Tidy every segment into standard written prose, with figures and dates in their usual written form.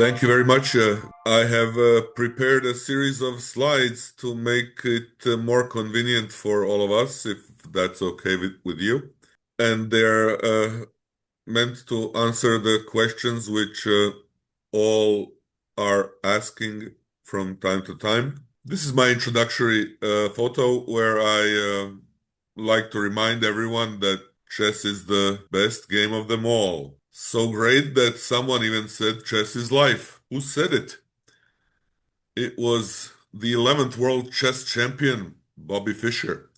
Thank you very much. I have prepared a series of slides to make it more convenient for all of us, if that's okay with you. And they're meant to answer the questions which all are asking from time to time. This is my introductory photo where I like to remind everyone that chess is the best game of them all. So great that someone even said chess is life. Who said it? It was the 11th world chess champion, Bobby Fischer.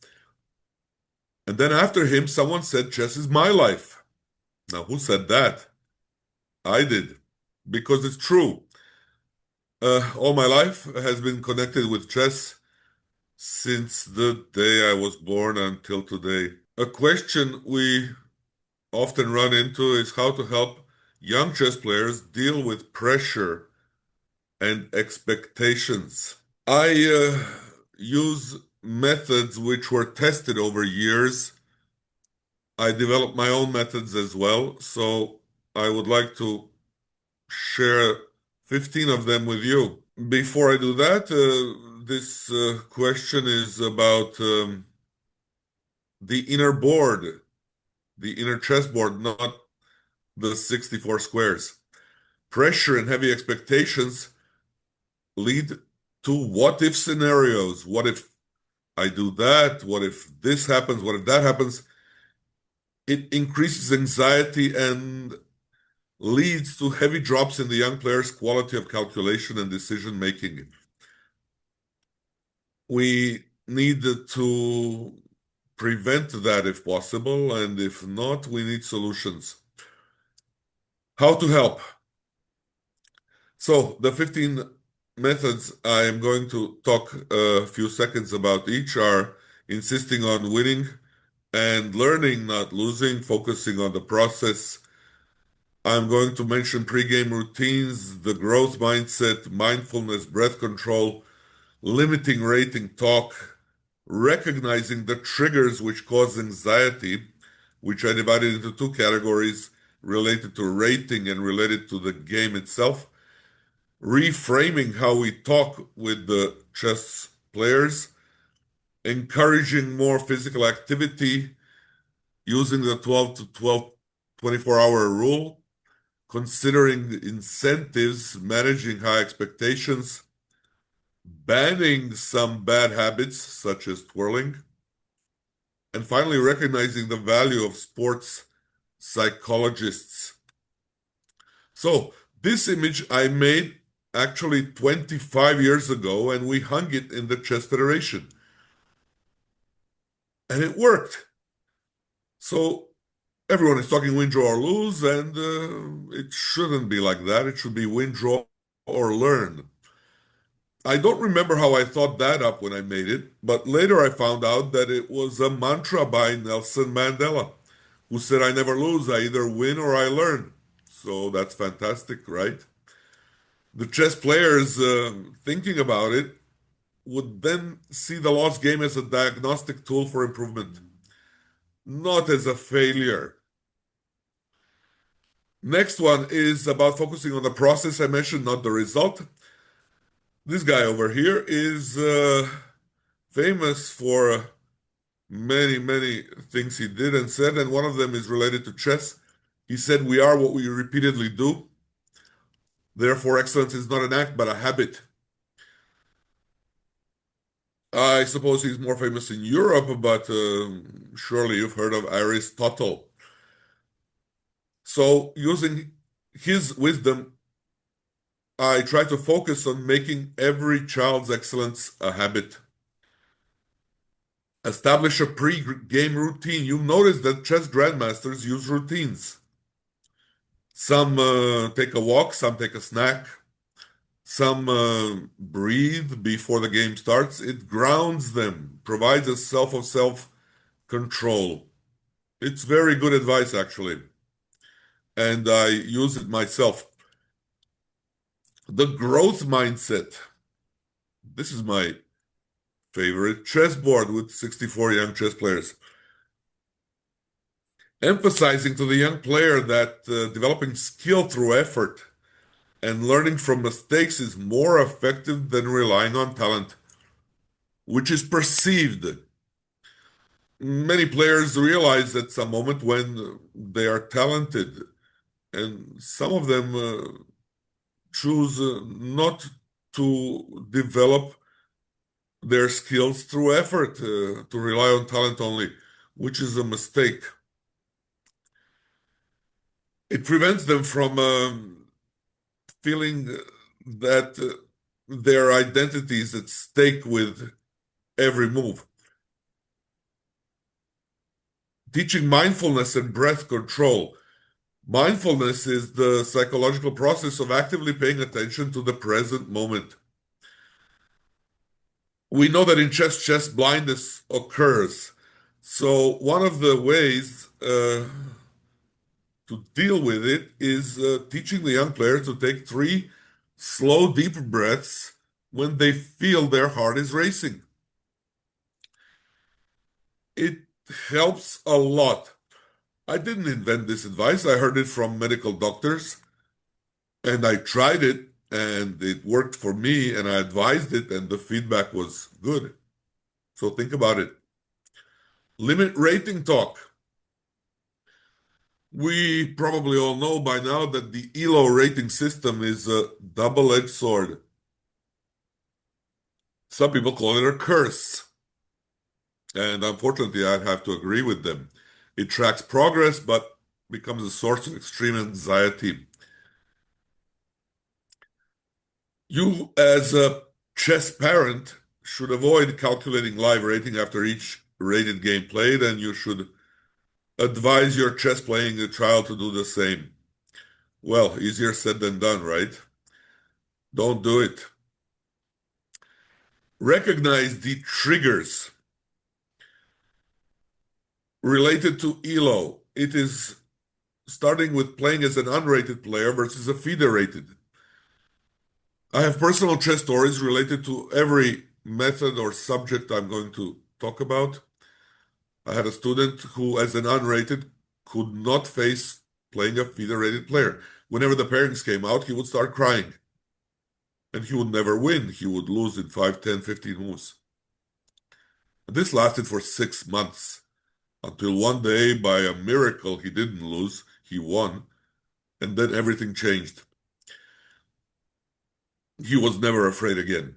And then after him, someone said chess is my life. Now, who said that? I did, because it's true. All my life has been connected with chess since the day I was born until today. A question we often run into is how to help young chess players deal with pressure and expectations. I use methods which were tested over years. I developed my own methods as well, so I would like to share 15 of them with you. Before I do that, this question is about the inner board, the inner chessboard, not the 64 squares. Pressure and heavy expectations lead to what if scenarios. What if I do that? What if this happens? What if that happens? It increases anxiety and leads to heavy drops in the young player's quality of calculation and decision making. We need to prevent that if possible, and if not, we need solutions. How to help? So, the 15 methods I am going to talk a few seconds about each are insisting on winning and learning, not losing, focusing on the process. I'm going to mention pre-game routines, the growth mindset, mindfulness, breath control, limiting rating talk, recognizing the triggers which cause anxiety, which I divided into two categories related to rating and related to the game itself, reframing how we talk with the chess players, encouraging more physical activity, using the 12 to 12, 24-hour rule, considering incentives, managing high expectations, banning some bad habits such as twirling, and finally recognizing the value of sports psychologists. So, this image I made actually 25 years ago, and we hung it in the Chess Federation. And it worked. So, everyone is talking win, draw, or lose, and it shouldn't be like that. It should be win, draw, or learn. I don't remember how I thought that up when I made it, but later I found out that it was a mantra by Nelson Mandela, who said, I never lose, I either win or I learn. So that's fantastic, right? The chess players thinking about it would then see the lost game as a diagnostic tool for improvement, not as a failure. Next one is about focusing on the process I mentioned, not the result. This guy over here is famous for many, many things he did and said, and one of them is related to chess. He said, we are what we repeatedly do. Therefore, excellence is not an act, but a habit. I suppose he's more famous in Europe, but surely you've heard of Aristotle. So, using his wisdom, I try to focus on making every child's excellence a habit. Establish a pre-game routine. You'll notice that chess grandmasters use routines. Some take a walk, some take a snack, some breathe before the game starts. It grounds them, provides a self-control. It's very good advice, actually, and I use it myself. The growth mindset. This is my favorite chessboard with 64 young chess players. Emphasizing to the young player that developing skill through effort And learning from mistakes is more effective than relying on talent, which is perceived. Many players realize at some moment when they are talented, and some of them choose not to develop their skills through effort, to rely on talent only, which is a mistake. It prevents them from feeling that their identity is at stake with every move. Teaching mindfulness and breath control. Mindfulness is the psychological process of actively paying attention to the present moment. We know that in chess blindness occurs. So one of the ways to deal with it is teaching the young player to take three slow, deep breaths when they feel their heart is racing. It helps a lot. I didn't invent this advice. I heard it from medical doctors, and I tried it, and it worked for me, and I advised it, and the feedback was good. So think about it. Limit rating talk. We probably all know by now that the ELO rating system is a double-edged sword. Some people call it a curse. And unfortunately, I'd have to agree with them. It tracks progress, but becomes a source of extreme anxiety. You, as a chess parent, should avoid calculating live rating after each rated game played, and you should advise your chess playing child to do the same. Well, easier said than done, right? Don't do it. Recognize the triggers related to ELO. It is starting with playing as an unrated player versus a FIDE rated. I have personal chess stories related to every method or subject I'm going to talk about. I had a student who, as an unrated, could not face playing a FIDE rated player. Whenever the pairings came out, he would start crying. And he would never win. He would lose in 5, 10, 15 moves. This lasted for 6 months until one day, by a miracle, he didn't lose. He won. And then everything changed. He was never afraid again.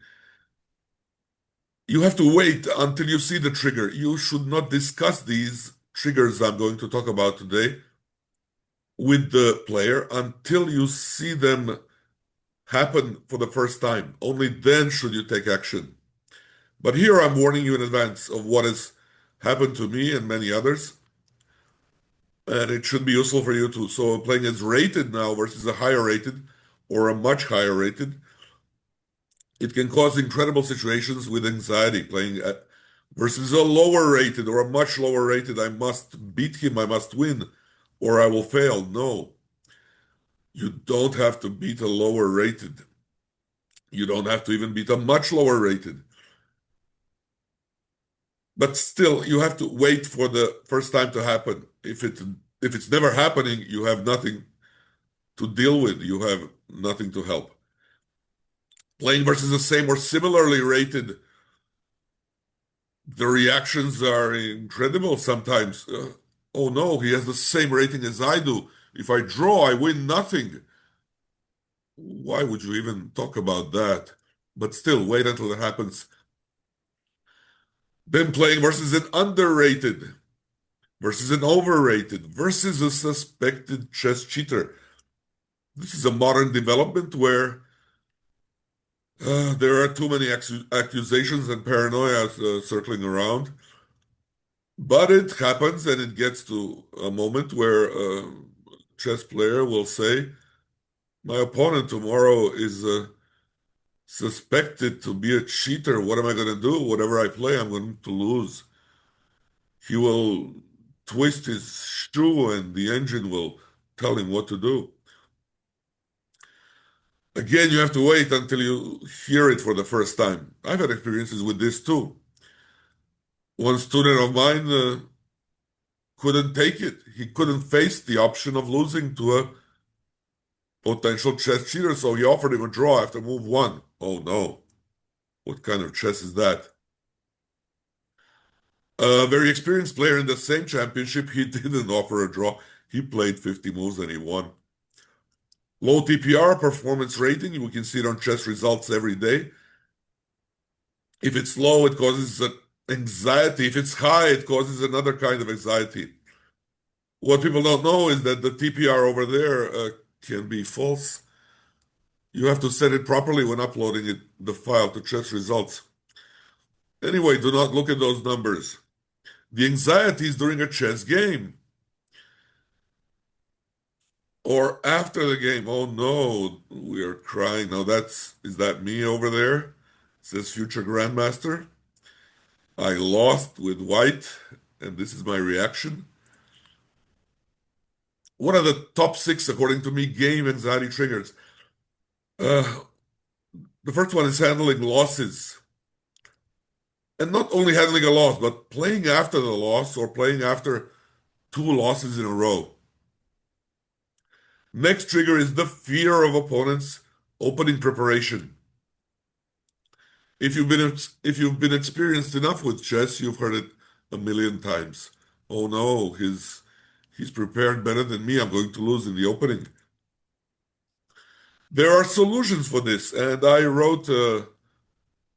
You have to wait until you see the trigger. You should not discuss these triggers I'm going to talk about today with the player until you see them happen for the first time. Only then should you take action. But here I'm warning you in advance of what has happened to me and many others, and it should be useful for you too. So playing as rated now versus a higher rated or a much higher rated, it can cause incredible situations with anxiety. Playing at versus a lower rated or a much lower rated, I must beat him, I must win, or I will fail. No, you don't have to beat a lower rated. You don't have to even beat a much lower rated. But still, you have to wait for the first time to happen. If it's never happening, you have nothing to deal with. You have nothing to help. Playing versus the same or similarly rated, the reactions are incredible sometimes. Oh no, he has the same rating as I do. If I draw, I win nothing. Why would you even talk about that? But still, wait until it happens. Then playing versus an underrated, versus an overrated, versus a suspected chess cheater. This is a modern development where there are too many accusations and paranoia circling around. But it happens, and it gets to a moment where a chess player will say, my opponent tomorrow is suspected to be a cheater. What am I going to do? Whatever I play, I'm going to lose. He will twist his shoe, and the engine will tell him what to do. Again, you have to wait until you hear it for the first time. I've had experiences with this too. One student of mine couldn't take it. He couldn't face the option of losing to a potential chess cheater, so he offered him a draw after move one. Oh no, what kind of chess is that? A very experienced player in the same championship, he didn't offer a draw. He played 50 moves and he won. Low TPR, performance rating, we can see it on chess results every day. If it's low, it causes anxiety. If it's high, it causes another kind of anxiety. What people don't know is that the TPR over there can be false. You have to set it properly when uploading the file to chess results. Anyway, do not look at those numbers. The anxiety is during a chess game or after the game. Oh no, we are crying. Now is that me over there? Says future grandmaster. I lost with white, and this is my reaction. What are the top six, according to me, game anxiety triggers? Uh, the first one is handling losses. And not only handling a loss, but playing after the loss or playing after two losses in a row. Next trigger is the fear of opponents' opening preparation. If you've been experienced enough with chess, you've heard it a million times. Oh no, he's prepared better than me. I'm going to lose in the opening. There are solutions for this, and I wrote the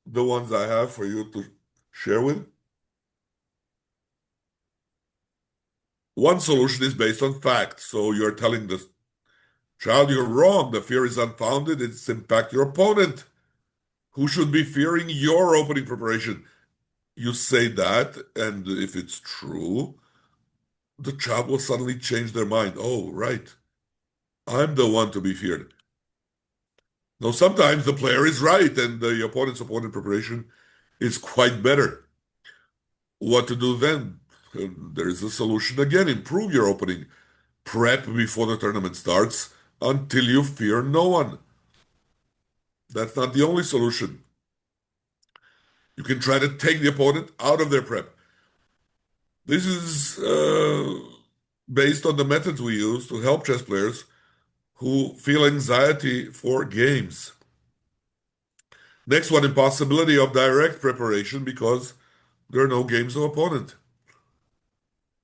ones I have for you to share with. One solution is based on fact. So you're telling the child you're wrong. The fear is unfounded. It's impact your opponent, who should be fearing your opening preparation. You say that, and if it's true, the child will suddenly change their mind. Oh, right. I'm the one to be feared. Now, sometimes the player is right, and the opponent's opponent preparation is quite better. What to do then? There is a solution again. Improve your opening. Prep before the tournament starts until you fear no one. That's not the only solution. You can try to take the opponent out of their prep. This is based on the methods we use to help chess players who feel anxiety for games. Next one, impossibility of direct preparation because there are no games of opponent.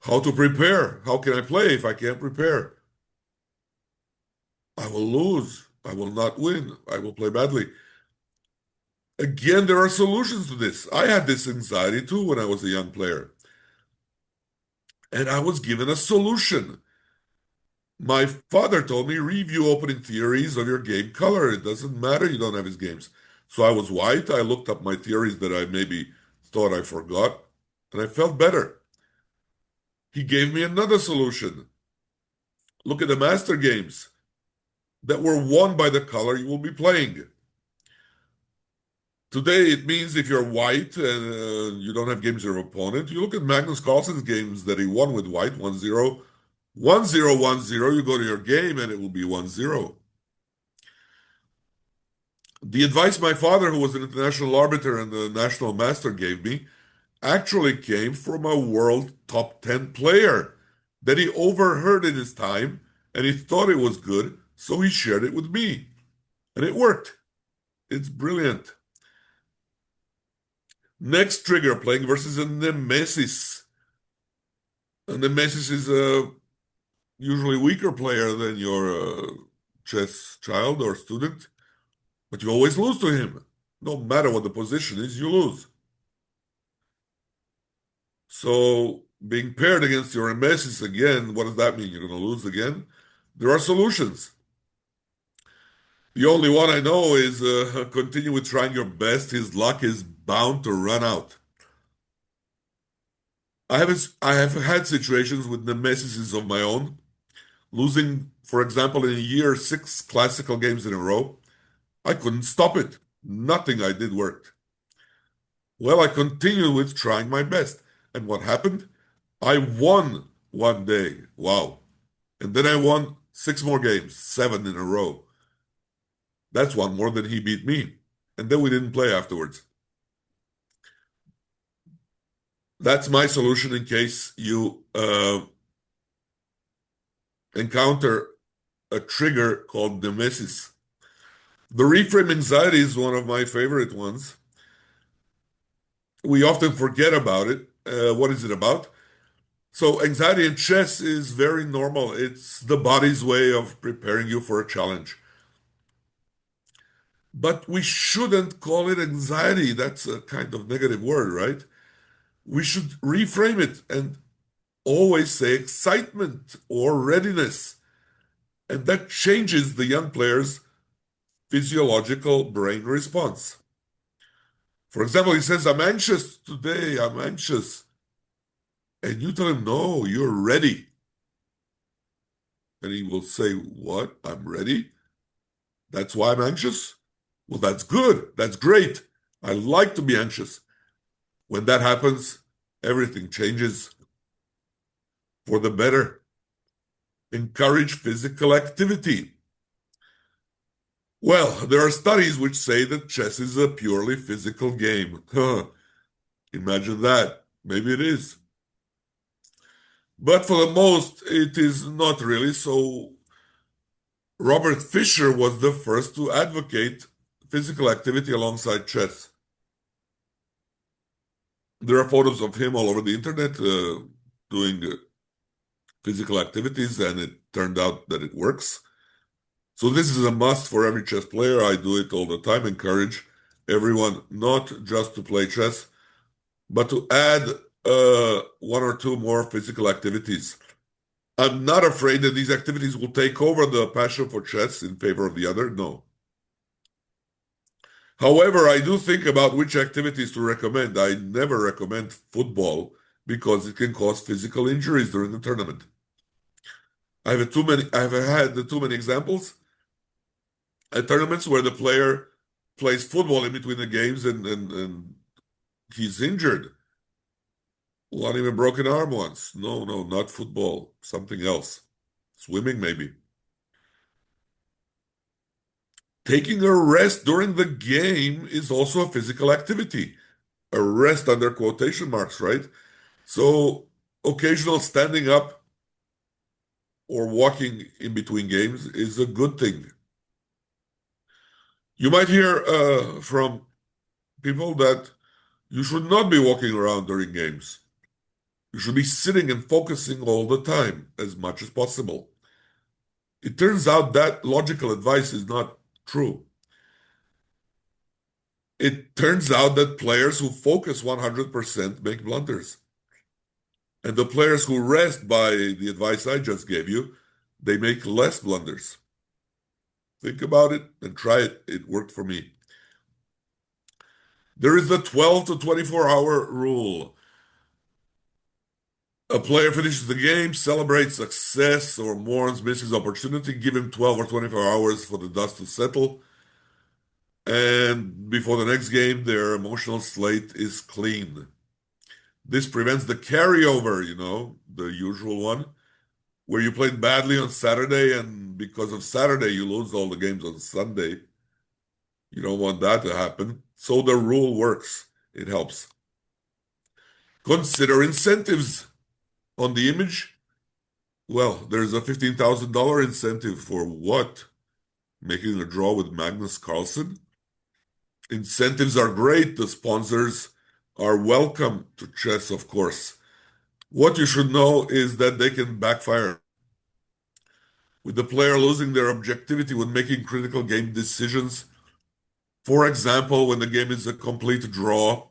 How to prepare? How can I play if I can't prepare? I will lose. I will not win. I will play badly. Again, there are solutions to this. I had this anxiety too when I was a young player. And I was given a solution. My father told me, review opening theories of your game color. It doesn't matter, you don't have his games. So I was white. I looked up my theories that I maybe thought I forgot, and I felt better. He gave me another solution. Look at the master games that were won by the color you will be playing. Today, it means if you're white and you don't have games of your opponent, you look at Magnus Carlsen's games that he won with white 1-0, 1-0, 1-0. You go to your game and it will be 1-0. The advice my father, who was an international arbiter and a national master, gave me actually came from a world top 10 player that he overheard in his time and he thought it was good, so he shared it with me. And it worked. It's brilliant. Next trigger, playing versus a nemesis. A nemesis is a usually weaker player than your chess child or student, but you always lose to him. No matter what the position is, you lose. So being paired against your nemesis again, what does that mean? You're going to lose again? There are solutions. The only one I know is continue with trying your best. His luck is bound to run out. I have had situations with nemesis of my own, losing, for example, in a year, 6 classical games in a row. I couldn't stop it. Nothing I did worked. Well, I continued with trying my best. And what happened? I won one day. Wow. And then I won 6 more games, 7 in a row. That's one more than he beat me. And then we didn't play afterwards. That's my solution in case you encounter a trigger called nemesis. The reframe anxiety is one of my favorite ones. We often forget about it. What is it about? So, anxiety in chess is very normal. It's the body's way of preparing you for a challenge. But we shouldn't call it anxiety. That's a kind of negative word, right? We should reframe it and always say excitement or readiness. And that changes the young player's physiological brain response. For example, he says, I'm anxious today, I'm anxious. And you tell him, no, you're ready. And he will say, what? I'm ready? That's why I'm anxious? Well, that's good. That's great. I like to be anxious. When that happens, everything changes for the better. Encourage physical activity. Well, there are studies which say that chess is a purely physical game. Huh. Imagine that. Maybe it is. But for the most, it is not really. So, Robert Fisher was the first to advocate physical activity alongside chess. There are photos of him all over the internet doing physical activities, and it turned out that it works. So this is a must for every chess player. I do it all the time. Encourage everyone not just to play chess, but to add one or two more physical activities. I'm not afraid that these activities will take over the passion for chess in favor of the other. No. However, I do think about which activities to recommend. I never recommend football because it can cause physical injuries during the tournament. I've had too many examples at tournaments where the player plays football in between the games and he's injured. One even broken arm once. No, no, not football. Something else. Swimming, maybe. Taking a rest during the game is also a physical activity. A rest under quotation marks, right? So occasional standing up or walking in between games is a good thing. You might hear from people that you should not be walking around during games. You should be sitting and focusing all the time as much as possible. It turns out that logical advice is not true. It turns out that players who focus 100% make blunders. And the players who rest by the advice I just gave you, they make less blunders. Think about it and try it. It worked for me. There is the 12 to 24-hour rule. A player finishes the game, celebrates success, or mourns missing opportunity. Give him 12 or 24 hours for the dust to settle. And before the next game, their emotional slate is clean. This prevents the carryover, the usual one, where you played badly on Saturday, and because of Saturday, you lose all the games on Sunday. You don't want that to happen. So the rule works. It helps. Consider incentives on the image. Well, there's a $15,000 incentive for what? Making a draw with Magnus Carlsen? Incentives are great. The sponsors are welcome to chess, of course. What you should know is that they can backfire with the player losing their objectivity when making critical game decisions. For example, when the game is a complete draw,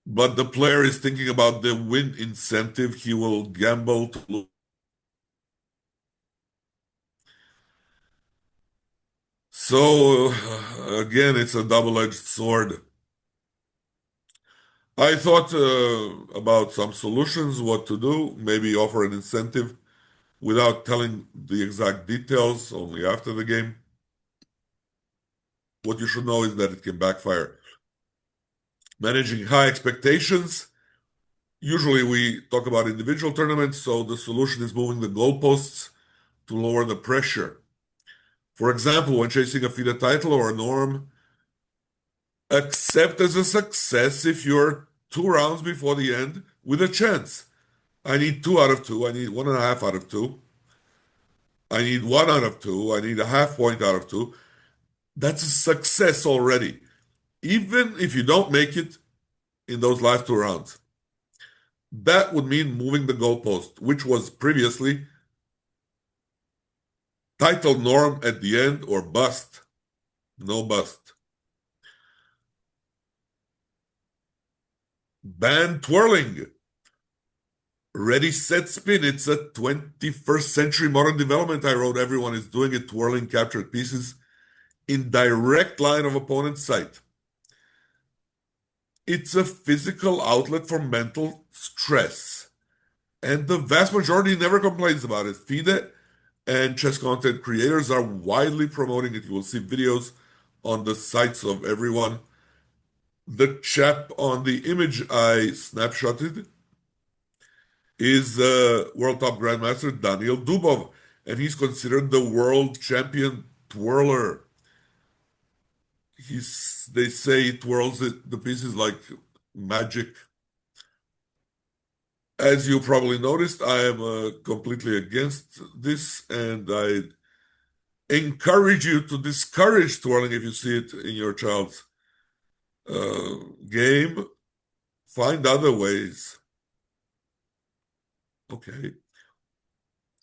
but the player is thinking about the win incentive, he will gamble to lose. So, again, it's a double-edged sword. I thought about some solutions, what to do, maybe offer an incentive without telling the exact details, only after the game. What you should know is that it can backfire. Managing high expectations. Usually we talk about individual tournaments, so the solution is moving the goalposts to lower the pressure. For example, when chasing a FIDE title or a norm, accept as a success if you're 2 rounds before the end with a chance. I need 2 out of 2. I need 1.5 out of 2. I need 1 out of 2. I need a half point out of 2. That's a success already. Even if you don't make it in those last 2 rounds, that would mean moving the goalpost, which was previously title norm at the end or bust. No bust. Ban twirling. Ready, set, spin. It's a 21st century modern development. I wrote everyone is doing it, twirling captured pieces in direct line of opponent's sight. It's a physical outlet for mental stress. And the vast majority never complains about it. FIDE and chess content creators are widely promoting it. You will see videos on the sites of everyone. The chap on the image I snapshotted is world top grandmaster Daniel Dubov, and he's considered the world champion twirler. They say he twirls the pieces like magic. As you probably noticed, I am completely against this, and I encourage you to discourage twirling if you see it in your child's game. Find other ways. Okay.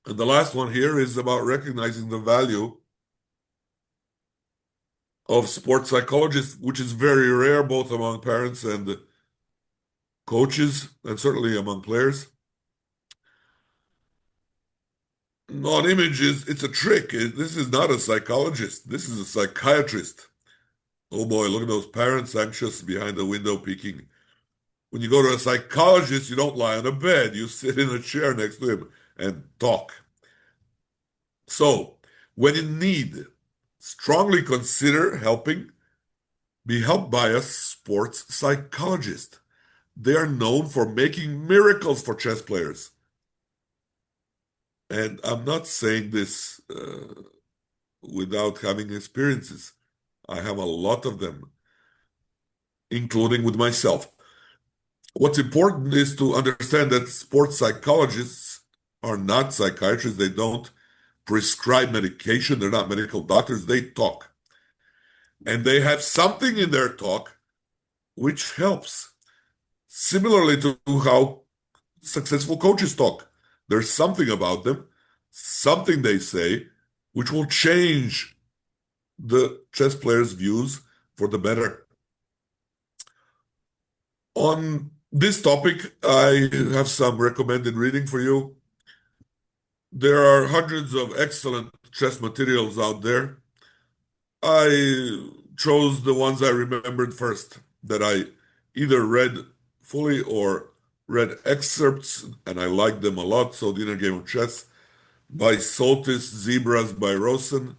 And the last one here is about recognizing the value of sports psychologists, which is very rare both among parents and coaches, and certainly among players. On images, it's a trick. This is not a psychologist. This is a psychiatrist. Oh boy, look at those parents anxious behind the window peeking. When you go to a psychologist, you don't lie on a bed. You sit in a chair next to him and talk. So, when in need, strongly consider be helped by a sports psychologist. They are known for making miracles for chess players. And I'm not saying this without having experiences. I have a lot of them, including with myself. What's important is to understand that sports psychologists are not psychiatrists. They don't prescribe medication. They're not medical doctors. They talk. And they have something in their talk which helps. Similarly to how successful coaches talk. There's something about them, something they say, which will change the chess players' views for the better. On this topic, I have some recommended reading for you. There are hundreds of excellent chess materials out there. I chose the ones I remembered first, that I either read fully or read excerpts, and I liked them a lot. So, The Inner Game of Chess by Soltis, Zebras by Rosen,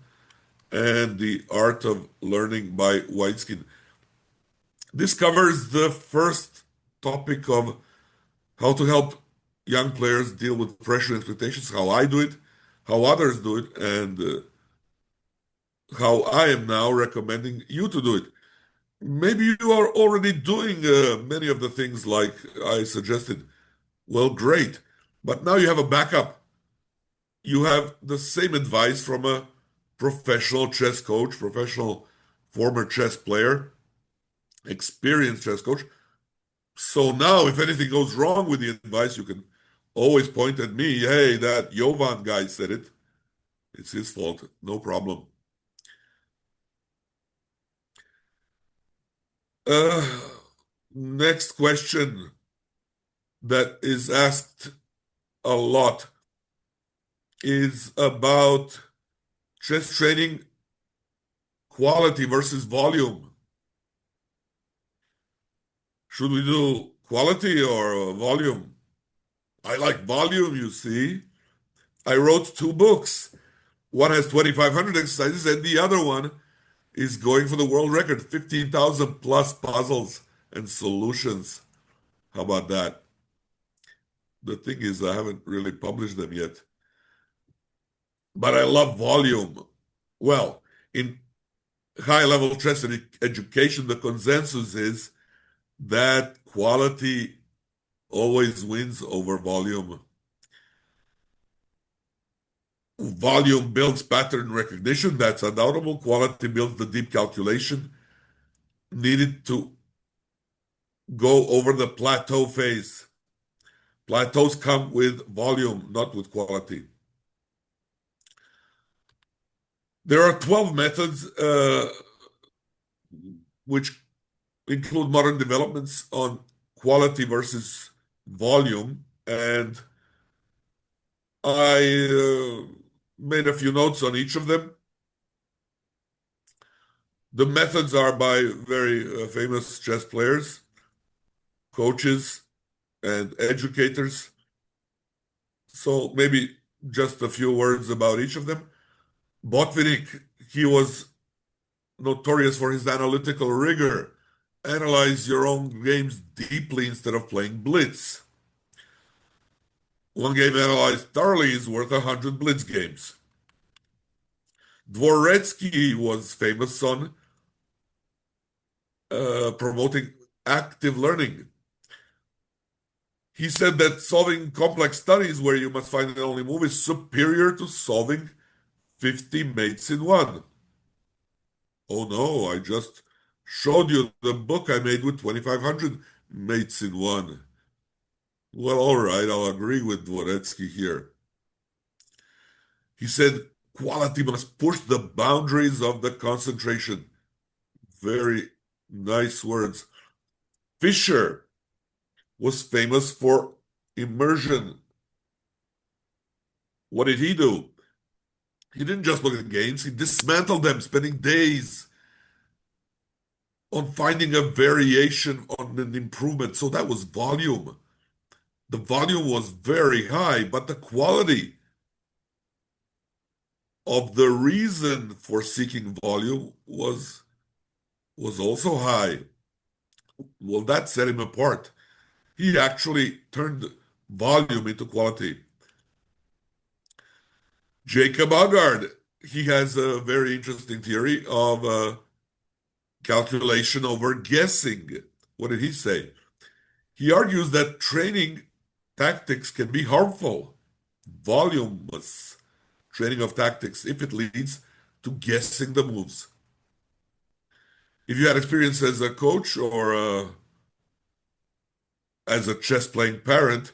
and The Art of Learning by Whiteskin. This covers the first topic of how to help young players deal with pressure and expectations, how I do it, how others do it, and how I am now recommending you to do it. Maybe you are already doing many of the things like I suggested. Well, great. But now you have a backup. You have the same advice from a professional chess coach, professional former chess player, experienced chess coach. So now, if anything goes wrong with the advice, you can always point at me. Hey, that Jovan guy said it. It's his fault. No problem. Uh, Next question that is asked a lot is about chess training quality versus volume. Should we do quality or volume? I like volume, you see. I wrote 2 books. One has 2,500 exercises, and the other one is going for the world record, 15,000 plus puzzles and solutions. How about that? The thing is, I haven't really published them yet. But I love volume. Well, in high level chess education, the consensus is that quality always wins over volume. Volume builds pattern recognition. That's undoubtable. Quality builds the deep calculation needed to go over the plateau phase. Plateaus come with volume, not with quality. There are 12 methods which include modern developments on quality versus volume. And I made a few notes on each of them. The methods are by very famous chess players, coaches, and educators. So maybe just a few words about each of them. Botvinnik, he was notorious for his analytical rigor. Analyze your own games deeply instead of playing blitz. One game analyzed thoroughly is worth 100 blitz games. Dvoretsky was famous on promoting active learning. He said that solving complex studies where you must find the only move is superior to solving 50 mates in one. Oh no, I just showed you the book I made with 2,500 mates in one. Well, all right, I'll agree with Dvoretsky here. He said quality must push the boundaries of the concentration. Very nice words. Fisher was famous for immersion. What did he do? He didn't just look at games, he dismantled them, spending days on finding a variation on an improvement. So that was volume. The volume was very high, but the quality of the reason for seeking volume was also high. Well, that set him apart. He actually turned volume into quality. Jacob Aagaard, he has a very interesting theory of calculation over guessing. What did he say? He argues that training tactics can be harmful, voluminous training of tactics, if it leads to guessing the moves. If you had experience as a coach or as a chess playing parent,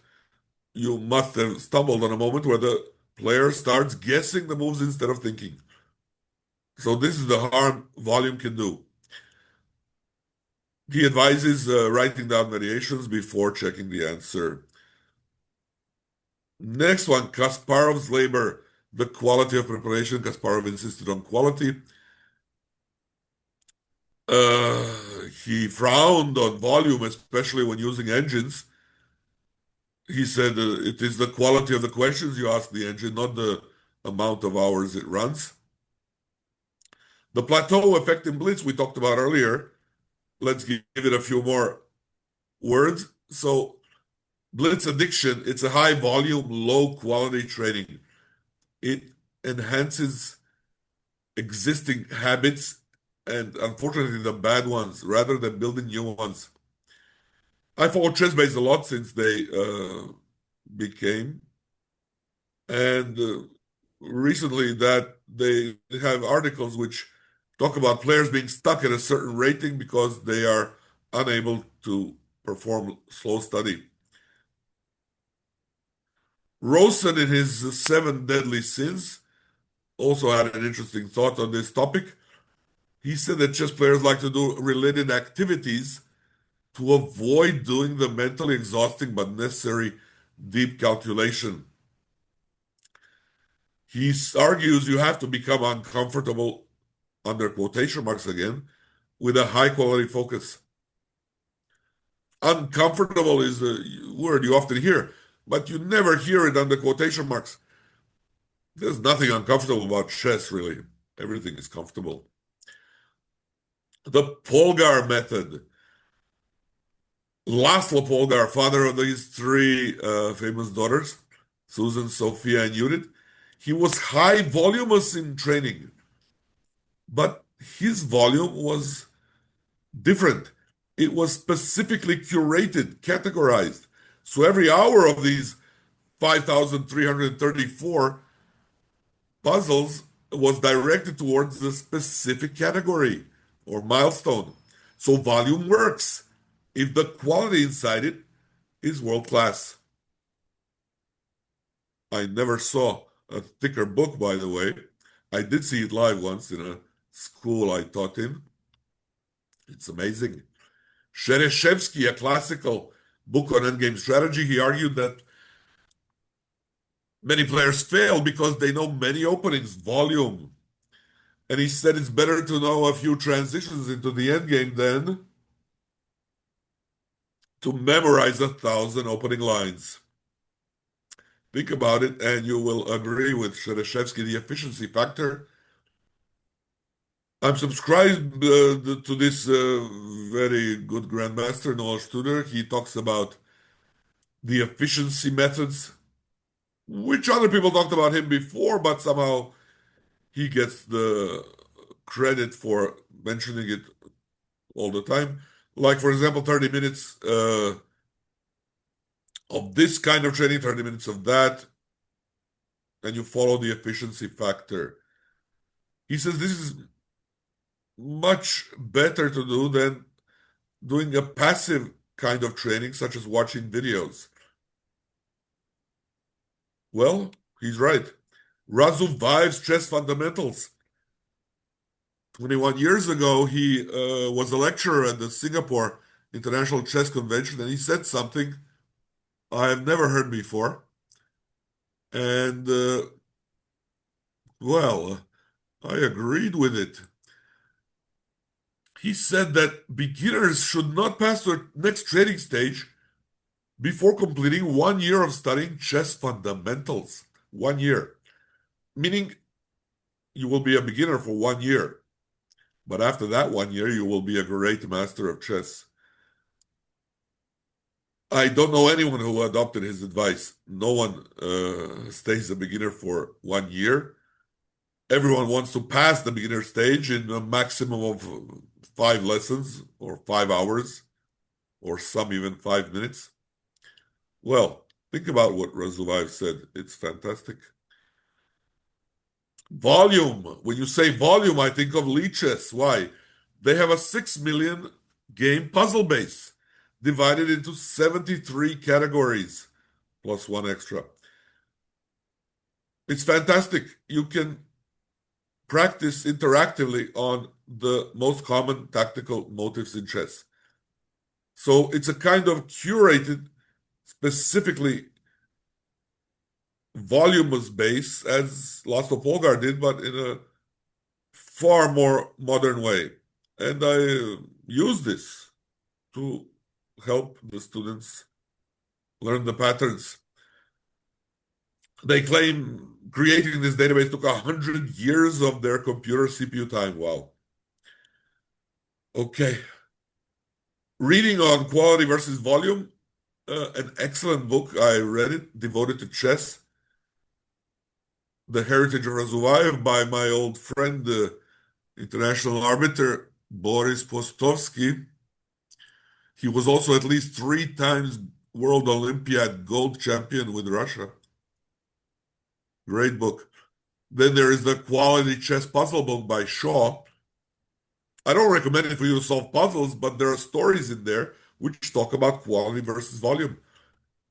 you must have stumbled on a moment where the player starts guessing the moves instead of thinking. So this is the harm volume can do. He advises writing down variations before checking the answer. Next one, Kasparov's labor, the quality of preparation. Kasparov insisted on quality. He frowned on volume, especially when using engines. He said it is the quality of the questions you ask the engine, not the amount of hours it runs. The plateau effect in Blitz we talked about earlier. Let's give it a few more words. So Blitz addiction, it's a high volume, low quality training. It enhances existing habits and unfortunately the bad ones rather than building new ones. I follow ChessBase a lot since they became, and recently that they have articles which talk about players being stuck at a certain rating because they are unable to perform slow study. Rosen, in his Seven Deadly Sins, also had an interesting thought on this topic. He said that chess players like to do related activities to avoid doing the mentally exhausting but necessary deep calculation. He argues you have to become uncomfortable, under quotation marks again, with a high quality focus. Uncomfortable is a word you often hear, but you never hear it under quotation marks. There's nothing uncomfortable about chess, really. Everything is comfortable. The Polgar method. Laszlo Polgar, father of these three famous daughters, Susan, Sophia, and Judith, he was high voluminous in training, but his volume was different. It was specifically curated, categorized. So every hour of these 5,334 puzzles was directed towards a specific category or milestone. So volume works if the quality inside it is world class. I never saw a thicker book, by the way. I did see it live once in a school I taught in. It's amazing. Shereshevsky, a classical book on endgame strategy, he argued that many players fail because they know many openings, volume. And he said it's better to know a few transitions into the endgame than to memorize 1,000 opening lines. Think about it, and you will agree with Shereshevsky, the efficiency factor. I'm subscribed to this very good grandmaster, Noah Studer. He talks about the efficiency methods, which other people talked about him before, but somehow he gets the credit for mentioning it all the time. Like, for example, 30 minutes of this kind of training, 30 minutes of that, and you follow the efficiency factor. He says this is much better to do than doing a passive kind of training, such as watching videos. Well, he's right. Razuvayev's chess fundamentals. 21 years ago, he was a lecturer at the Singapore International Chess Convention, and he said something I have never heard before. And, well, I agreed with it. He said that beginners should not pass to the next training stage before completing 1 year of studying chess fundamentals. 1 year. Meaning you will be a beginner for 1 year. But after that 1 year, you will be a great master of chess. I don't know anyone who adopted his advice. No one stays a beginner for 1 year. Everyone wants to pass the beginner stage in a maximum of 5 lessons or 5 hours, or some even 5 minutes. Well, think about what Razuvayev said. It's fantastic. Volume. When you say volume, I think of Lichess. Why? They have a 6 million game puzzle base divided into 73 categories, plus one extra. It's fantastic. You can practice interactively on the most common tactical motifs in chess. So it's a kind of curated, specifically voluminous base, as Laszlo Polgar did, but in a far more modern way. And I use this to help the students learn the patterns. They claim creating this database took 100 years of their computer CPU time. Wow. Okay. Reading on quality versus volume, an excellent book. I read it, devoted to chess. The Heritage of Razuvayev by my old friend, the international arbiter Boris Postovsky. He was also at least 3 times World Olympiad gold champion with Russia. Great book. Then there is the Quality Chess Puzzle book by Shaw. I don't recommend it for you to solve puzzles, but there are stories in there which talk about quality versus volume.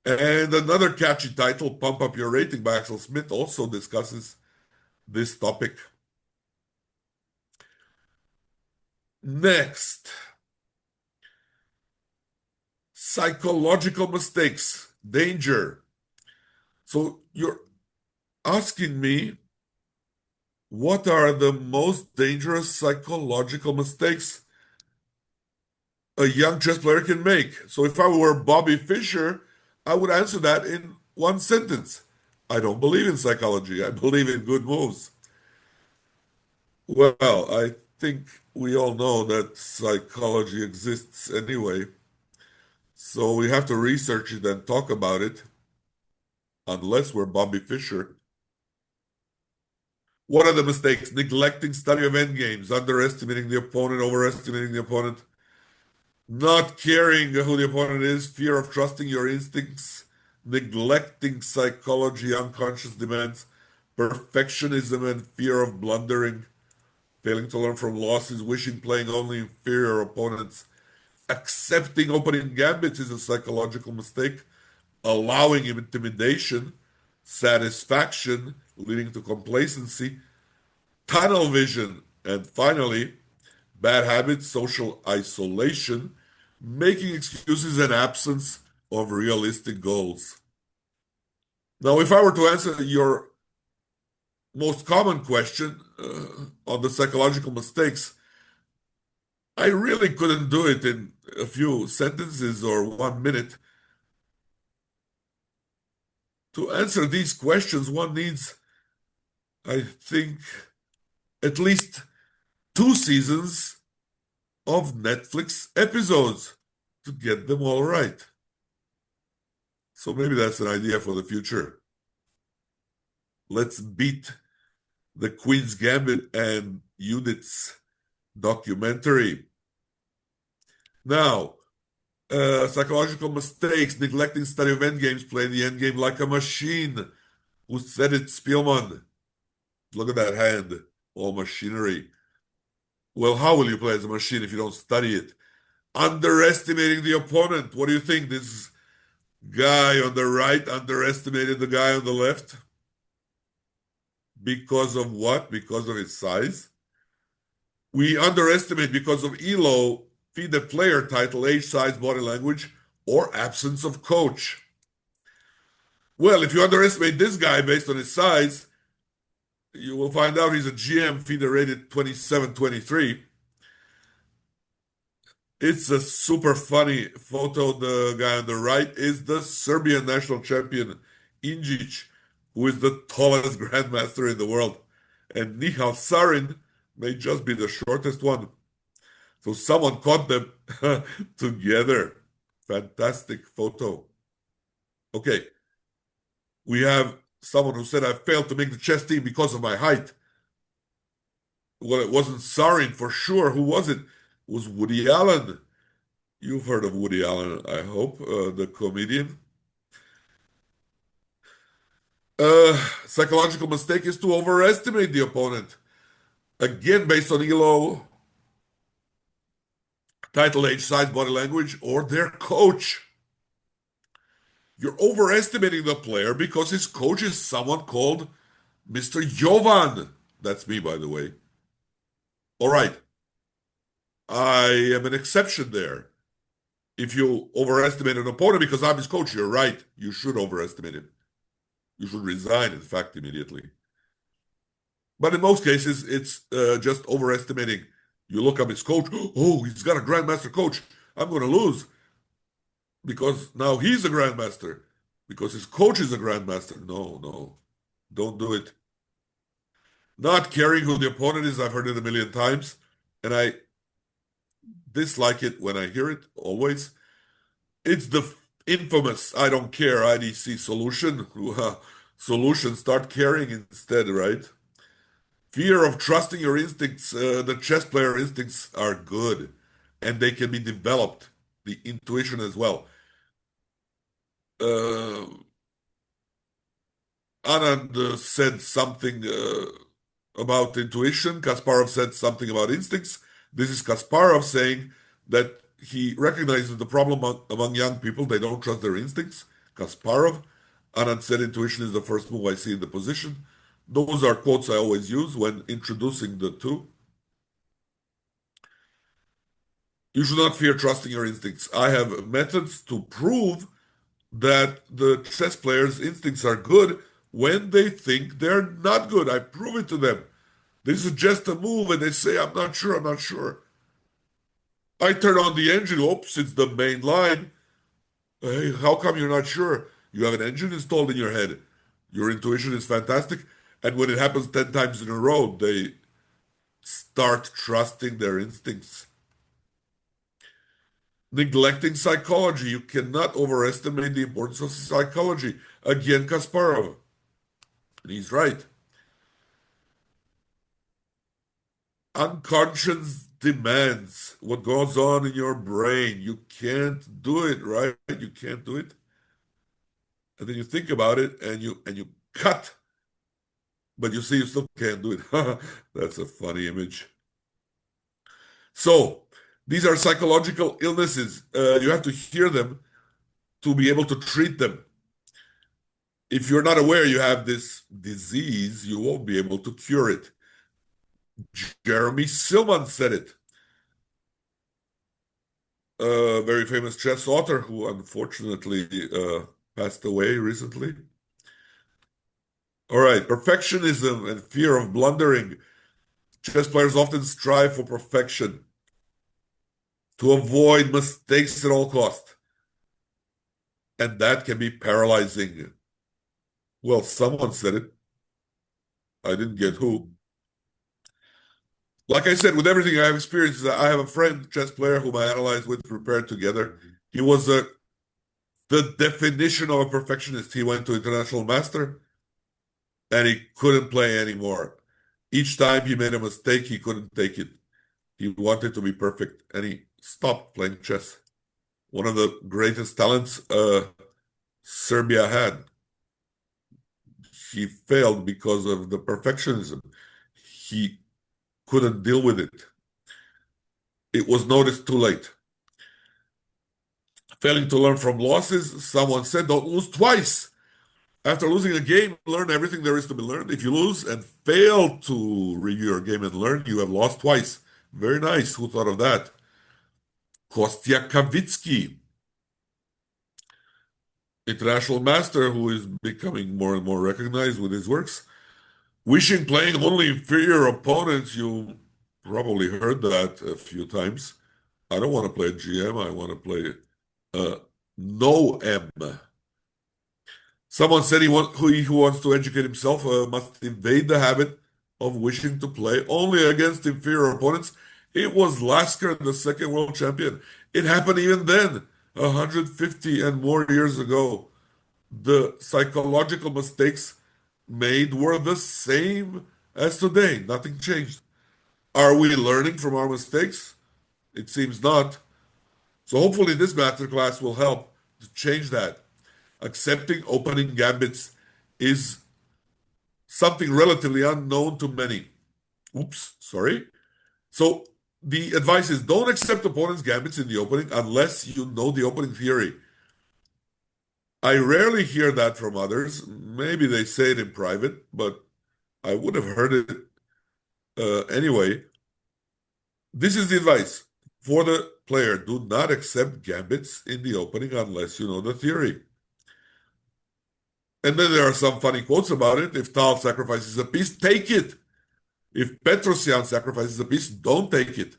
And another catchy title, Pump Up Your Rating by Axel Smith, also discusses this topic. Next, psychological mistakes, danger. So you're asking me, what are the most dangerous psychological mistakes a young chess player can make? So if I were Bobby Fischer, I would answer that in one sentence. I don't believe in psychology. I believe in good moves. Well, I think we all know that psychology exists anyway. So we have to research it and talk about it, unless we're Bobby Fischer. What are the mistakes? Neglecting study of endgames, underestimating the opponent, overestimating the opponent, not caring who the opponent is, fear of trusting your instincts, neglecting psychology, unconscious demands, perfectionism and fear of blundering, failing to learn from losses, wishing playing only inferior opponents, accepting opening gambits is a psychological mistake, allowing intimidation, satisfaction leading to complacency, tunnel vision, and finally, bad habits, social isolation, making excuses and absence of realistic goals. Now, if I were to answer your most common question on the psychological mistakes, I really couldn't do it in a few sentences or 1 minute. To answer these questions, one needs, I think, at least 2 seasons of Netflix episodes to get them all right. So maybe that's an idea for the future. Let's beat the Queen's Gambit and Units documentary. Now, psychological mistakes, neglecting study of endgames, playing the endgame like a machine. Who said it, Spielman? Look at that hand, all machinery. Well, how will you play as a machine if you don't study it? Underestimating the opponent. What do you think? This guy on the right underestimated the guy on the left? Because of what? Because of his size? We underestimate because of ELO, FIDE player title, age, size, body language, or absence of coach. Well, if you underestimate this guy based on his size, you will find out he's a GM FIDE rated 27-23. It's a super funny photo. The guy on the right is the Serbian national champion, Injic, who is the tallest grandmaster in the world. And Nihal Sarin may just be the shortest one. So someone caught them together. Fantastic photo. Okay, we have someone who said I failed to make the chess team because of my height. Well, it wasn't Sarin for sure. Who was it? It was Woody Allen. You've heard of Woody Allen, I hope, the comedian. Psychological mistake is to overestimate the opponent. Again, based on ELO, title, age, size, body language, or their coach. You're overestimating the player because his coach is someone called Mr. Jovan. That's me, by the way. All right. I am an exception there. If you overestimate an opponent because I'm his coach, you're right. You should overestimate him. You should resign, in fact, immediately. But in most cases, it's just overestimating. You look up his coach. Oh, he's got a grandmaster coach. I'm going to lose because now he's a grandmaster because his coach is a grandmaster. No, no, don't do it. Not caring who the opponent is, I've heard it a million times, and I dislike it when I hear it always. It's the infamous I don't care IDC solution. Solution, start caring instead, right? Fear of trusting your instincts. The chess player instincts are good and they can be developed. The intuition as well. Uh, Anand said something about intuition. Kasparov said something about instincts. This is Kasparov saying that he recognizes the problem among young people. They don't trust their instincts. Kasparov. Anand said intuition is the first move I see in the position. Those are quotes I always use when introducing the two. You should not fear trusting your instincts. I have methods to prove that the chess players' instincts are good when they think they're not good. I prove it to them. They suggest a move and they say, I'm not sure, I'm not sure. I turn on the engine. Oops, it's the main line. Hey, how come you're not sure? You have an engine installed in your head. Your intuition is fantastic. And when it happens 10 times in a row, they start trusting their instincts. Neglecting psychology. You cannot overestimate the importance of psychology. Again, Kasparov. And he's right. Unconscious demands what goes on in your brain. You can't do it, right? You can't do it. And then you think about it and you cut But you see, you still can't do it. That's a funny image. So, these are psychological illnesses. You have to hear them to be able to treat them. If you're not aware you have this disease, you won't be able to cure it. Jeremy Silman said it, a very famous chess author who unfortunately passed away recently. All right, perfectionism and fear of blundering. Chess players often strive for perfection to avoid mistakes at all cost, and that can be paralyzing. Well, someone said it. I didn't get who. Like I said, with everything I have experienced, I have a friend, chess player, whom I analyzed with, prepared together. He was the definition of a perfectionist. He went to international master and he couldn't play anymore. Each time he made a mistake, he couldn't take it. He wanted to be perfect and he stopped playing chess. One of the greatest talents Serbia had. He failed because of the perfectionism. He couldn't deal with it. It was noticed too late. Failing to learn from losses, someone said, don't lose twice. After losing a game, learn everything there is to be learned. If you lose and fail to review your game and learn, you have lost twice. Very nice. Who thought of that? Kostya Kavitsky, international master who is becoming more and more recognized with his works. Wishing playing only inferior opponents, you probably heard that a few times. I don't want to play GM, I want to play no M. Someone said who wants to educate himself must invade the habit of wishing to play only against inferior opponents. It was Lasker, the second world champion. It happened even then, 150 and more years ago. The psychological mistakes made were the same as today. Nothing changed. Are we learning from our mistakes? It seems not. So hopefully this masterclass will help to change that. Accepting opening gambits is something relatively unknown to many. Oops, sorry. So the advice is don't accept opponents' gambits in the opening unless you know the opening theory. I rarely hear that from others. Maybe they say it in private, but I would have heard it anyway. This is the advice for the player. Do not accept gambits in the opening unless you know the theory. And then there are some funny quotes about it. If Tal sacrifices a piece, take it. If Petrosian sacrifices a piece, don't take it.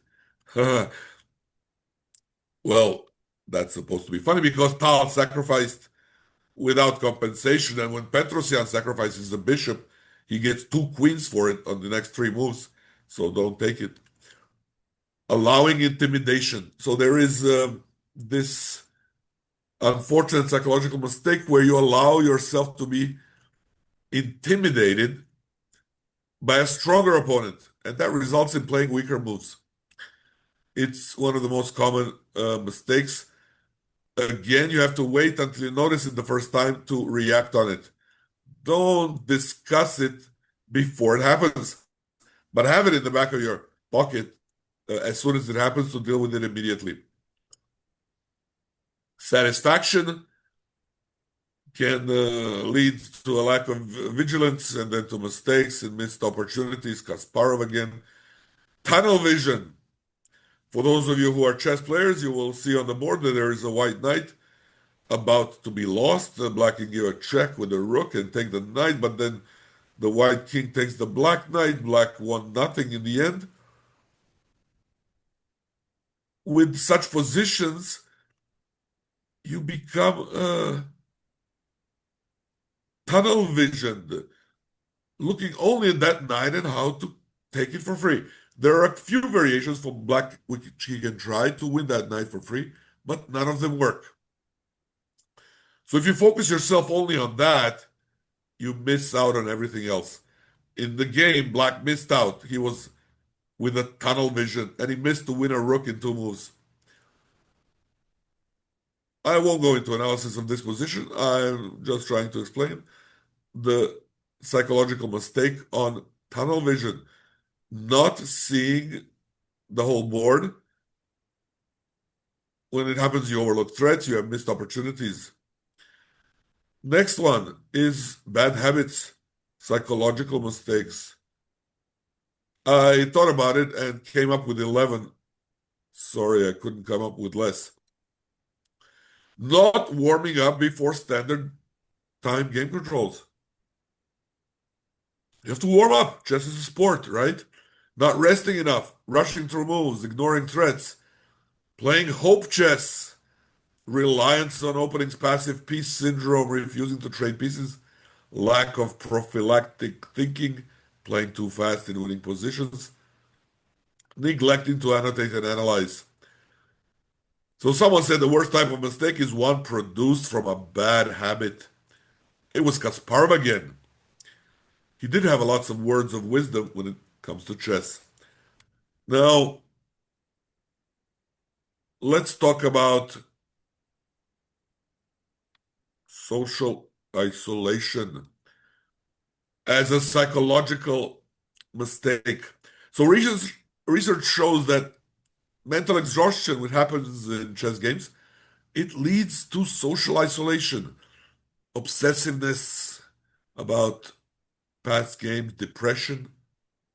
Well, that's supposed to be funny because Tal sacrificed without compensation, and when Petrosian sacrifices a bishop, he gets two queens for it on the next three moves. So don't take it. Allowing intimidation. So there is this unfortunate psychological mistake where you allow yourself to be intimidated by a stronger opponent, and that results in playing weaker moves. It's one of the most common mistakes. Again, you have to wait until you notice it the first time to react on it. Don't discuss it before it happens, but have it in the back of your pocket as soon as it happens to deal with it immediately. Satisfaction can lead to a lack of vigilance and then to mistakes and missed opportunities. Kasparov again. Tunnel vision. For those of you who are chess players, you will see on the board that there is a white knight about to be lost. The black can give a check with the rook and take the knight, but then the white king takes the black knight. Black won nothing in the end. With such positions, you become tunnel visioned, looking only at that knight and how to take it for free. There are a few variations for black which he can try to win that knight for free, but none of them work. So if you focus yourself only on that, you miss out on everything else. In the game, black missed out. He was with a tunnel vision, and he missed to win a rook in two moves. I won't go into analysis of this position. I'm just trying to explain the psychological mistake on tunnel vision, not seeing the whole board. When it happens, you overlook threats, you have missed opportunities. Next one is bad habits, psychological mistakes. I thought about it and came up with 11. Sorry, I couldn't come up with less. Not warming up before standard time game controls. You have to warm up. Chess is a sport, right? Not resting enough, rushing through moves, ignoring threats, playing hope chess, reliance on openings, passive piece syndrome, refusing to trade pieces, lack of prophylactic thinking, playing too fast in winning positions, neglecting to annotate and analyze. So someone said the worst type of mistake is one produced from a bad habit. It was Kasparov again. He did have lots of words of wisdom when it comes to chess. Now, let's talk about social isolation as a psychological mistake. So research shows that mental exhaustion, which happens in chess games, it leads to social isolation, obsessiveness about past games, depression.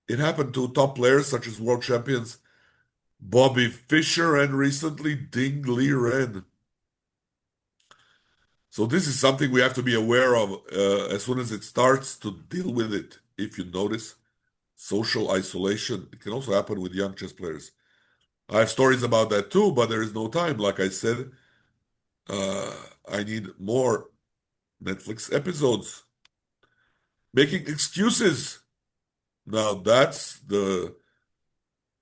It happened to top players such as world champions Bobby Fischer and recently Ding Liren. So this is something we have to be aware of as soon as it starts to deal with it. If you notice, social isolation, it can also happen with young chess players. I have stories about that too, but there is no time. Like I said, uh, I need more Netflix episodes. Making excuses. Now that's the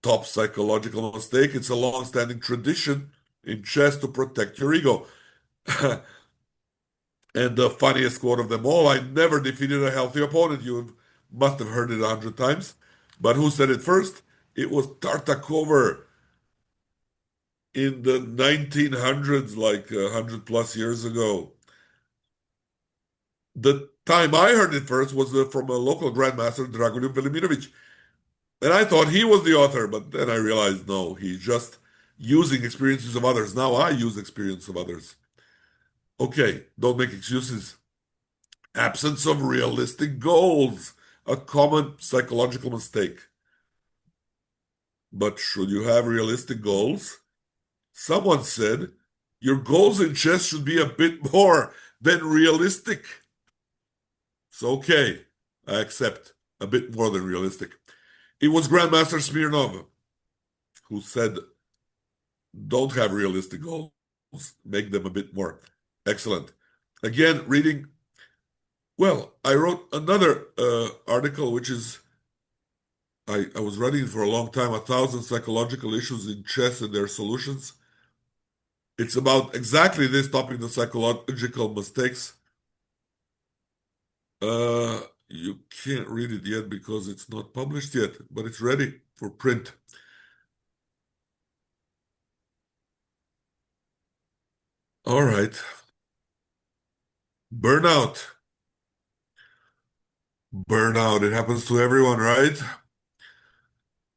top psychological mistake. It's a long-standing tradition in chess to protect your ego. And the funniest quote of them all, I never defeated a healthy opponent. You must have heard it 100 times. But who said it first? It was Tartakover in the 1900s, like 100 plus years ago. The time I heard it first was from a local grandmaster, Dragoljub Veliminovic. And I thought he was the author, but then I realized no, he's just using experiences of others. Now I use experience of others. Okay, don't make excuses. Absence of realistic goals, a common psychological mistake. But should you have realistic goals? Someone said your goals in chess should be a bit more than realistic. So, okay, I accept a bit more than realistic. It was Grandmaster Smirnov who said, don't have realistic goals, make them a bit more. Excellent. Again, reading. Well, I wrote another article, which is, I was writing it for a long time, 1,000 psychological issues in chess and their solutions. It's about exactly this topic, the psychological mistakes. You can't read it yet because it's not published yet, but it's ready for print. All right. Burnout. Burnout. It happens to everyone, right?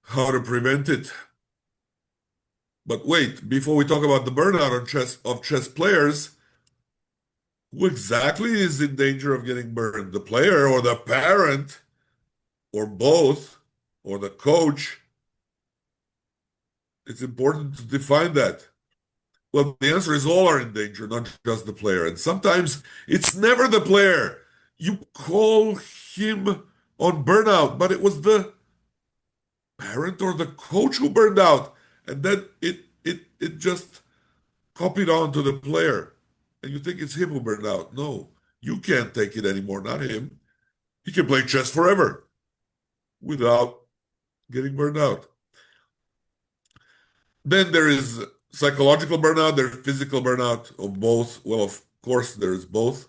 How to prevent it. But wait, before we talk about the burnout of chess players, who exactly is in danger of getting burned? The player or the parent or both or the coach? It's important to define that. Well, the answer is all are in danger, not just the player. And sometimes it's never the player. You call him on burnout, but it was the parent or the coach who burned out. And then it just copied on to the player. And you think it's him who burned out. No, you can't take it anymore, not him. He can play chess forever without getting burned out. Then there is psychological burnout, there's physical burnout, or both. Well, of course, there's both.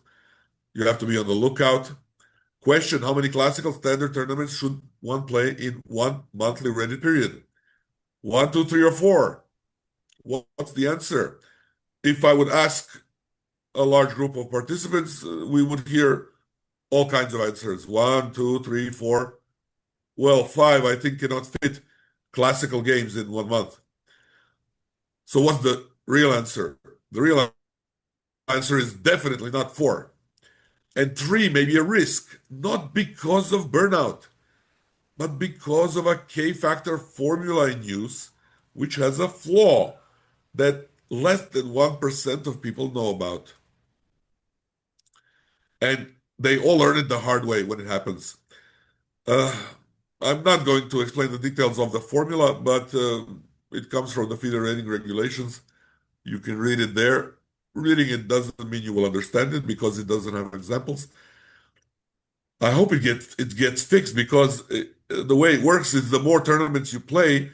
You have to be on the lookout. Question: how many classical standard tournaments should one play in one monthly ready period? One, two, three, or four? What's the answer? If I would ask a large group of participants, we would hear all kinds of answers. One, two, three, four. Well, five, I think, cannot fit classical games in 1 month. So what's the real answer? The real answer is definitely not four. And three may be a risk, not because of burnout, but because of a K factor formula in use, which has a flaw that less than 1% of people know about. And they all learn it the hard way when it happens. Uh, I'm not going to explain the details of the formula, but it comes from the FIDE rating regulations. You can read it there. Reading it doesn't mean you will understand it because it doesn't have examples. I hope it gets fixed because the way it works is the more tournaments you play,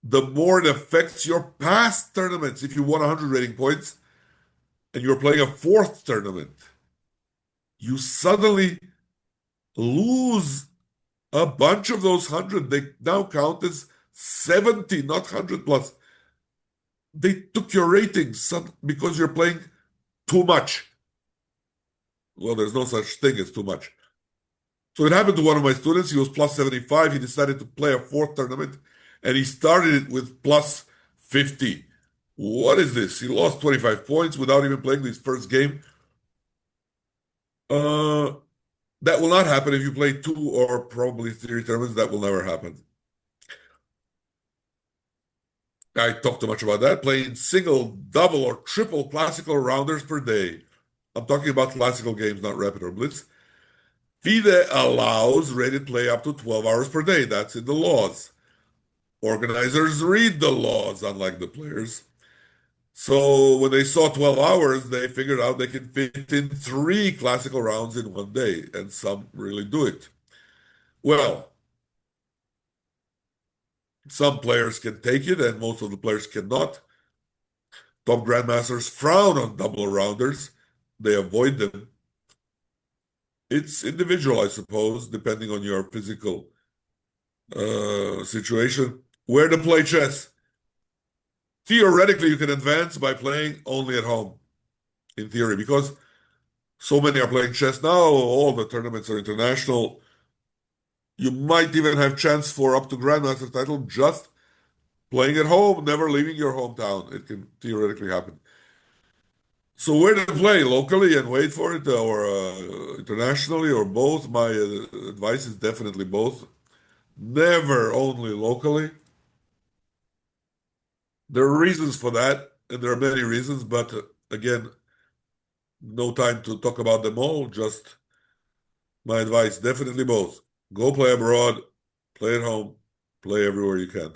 the more it affects your past tournaments. If you won 100 rating points and you're playing a fourth tournament, you suddenly lose a bunch of those 100. They now count as 70, not 100 plus. They took your ratings because you're playing too much. Well, there's no such thing as too much. So it happened to one of my students. He was plus 75. He decided to play a fourth tournament and he started it with plus 50. What is this? He lost 25 points without even playing his first game. Uh, that will not happen if you play two or probably three tournaments. That will never happen. I talk too much about that. Playing single, double, or triple classical rounders per day. I'm talking about classical games, not Rapid or Blitz. FIDE allows rated play up to 12 hours per day. That's in the laws. Organizers read the laws, unlike the players. So when they saw 12 hours, they figured out they can fit in three classical rounds in 1 day, and some really do it. Well, some players can take it, and most of the players cannot. Top grandmasters frown on double rounders. They avoid them. It's individual, I suppose, depending on your physical situation. Where to play chess? Theoretically, you can advance by playing only at home, in theory, because so many are playing chess now. All the tournaments are international. You might even have chance for up to grandmaster title just playing at home, never leaving your hometown. It can theoretically happen. So where to play? Locally and wait for it, or internationally, or both? My advice is definitely both. Never only locally. There are reasons for that, and there are many reasons, but again, no time to talk about them all. Just my advice, definitely both. Go play abroad, play at home, play everywhere you can.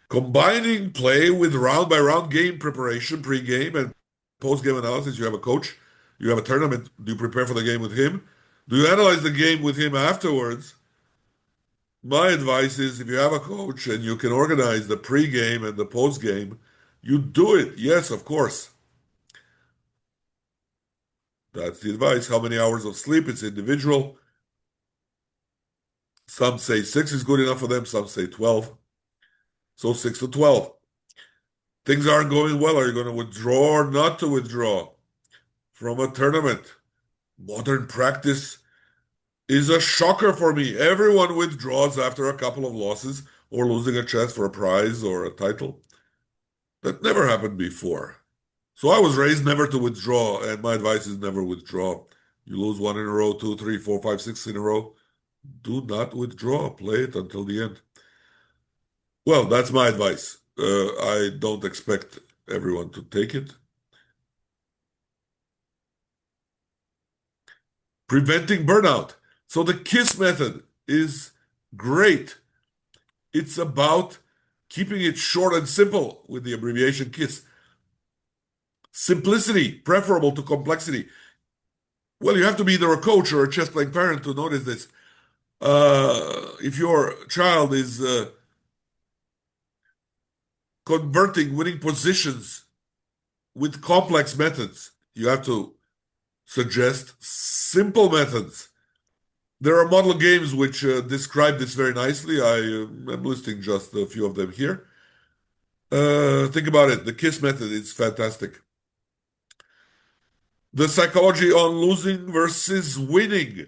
Combining play with round by round game preparation, pre-game and post-game analysis. You have a coach, you have a tournament. Do you prepare for the game with him? Do you analyze the game with him afterwards? My advice is if you have a coach and you can organize the pre-game and the post-game, you do it. Yes, of course. That's the advice. How many hours of sleep? It's individual. Some say six is good enough for them, some say 12. So 6 to 12. Things aren't going well. Are you going to withdraw or not to withdraw from a tournament? Modern practice is a shocker for me. Everyone withdraws after a couple of losses or losing a chance for a prize or a title. That never happened before. So I was raised never to withdraw, and my advice is never withdraw. You lose one in a row, two, three, four, five, six in a row. Do not withdraw. Play it until the end. Well, that's my advice. I don't expect everyone to take it. Preventing burnout. So the KISS method is great. It's about keeping it short and simple with the abbreviation KISS. Simplicity, preferable to complexity. Well, you have to be either a coach or a chess playing parent to notice this. If your child is converting winning positions with complex methods, you have to suggest simple methods. There are model games which describe this very nicely. I am listing just a few of them here. Think about it. The KISS method is fantastic. The psychology on losing versus winning.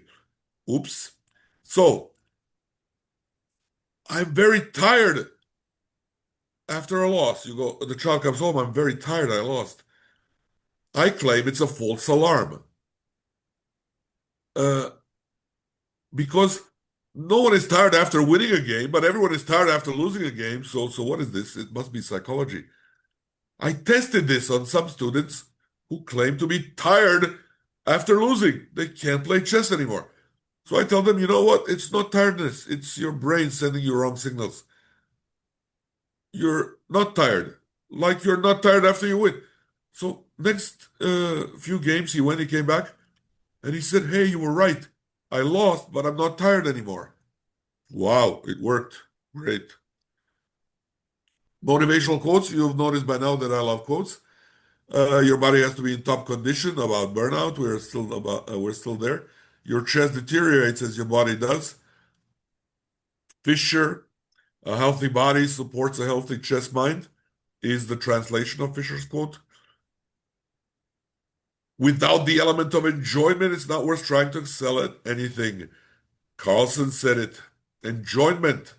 Oops. So, I'm very tired after a loss. The child comes home, I'm very tired, I lost. I claim it's a false alarm. Uh, because no one is tired after winning a game, but everyone is tired after losing a game. So what is this? It must be psychology. I tested this on some students who claim to be tired after losing. They can't play chess anymore. So I tell them, you know what? It's not tiredness. It's your brain sending you wrong signals. You're not tired. Like you're not tired after you win. So next few games, he came back, and he said, hey, you were right. I lost, but I'm not tired anymore. Wow, it worked. Great. Motivational quotes. You've noticed by now that I love quotes. Your body has to be in top condition about burnout. We're still there. Your chest deteriorates as your body does. Fisher, a healthy body supports a healthy chest mind, is the translation of Fisher's quote. Without the element of enjoyment, it's not worth trying to excel at anything. Carlson said it. Enjoyment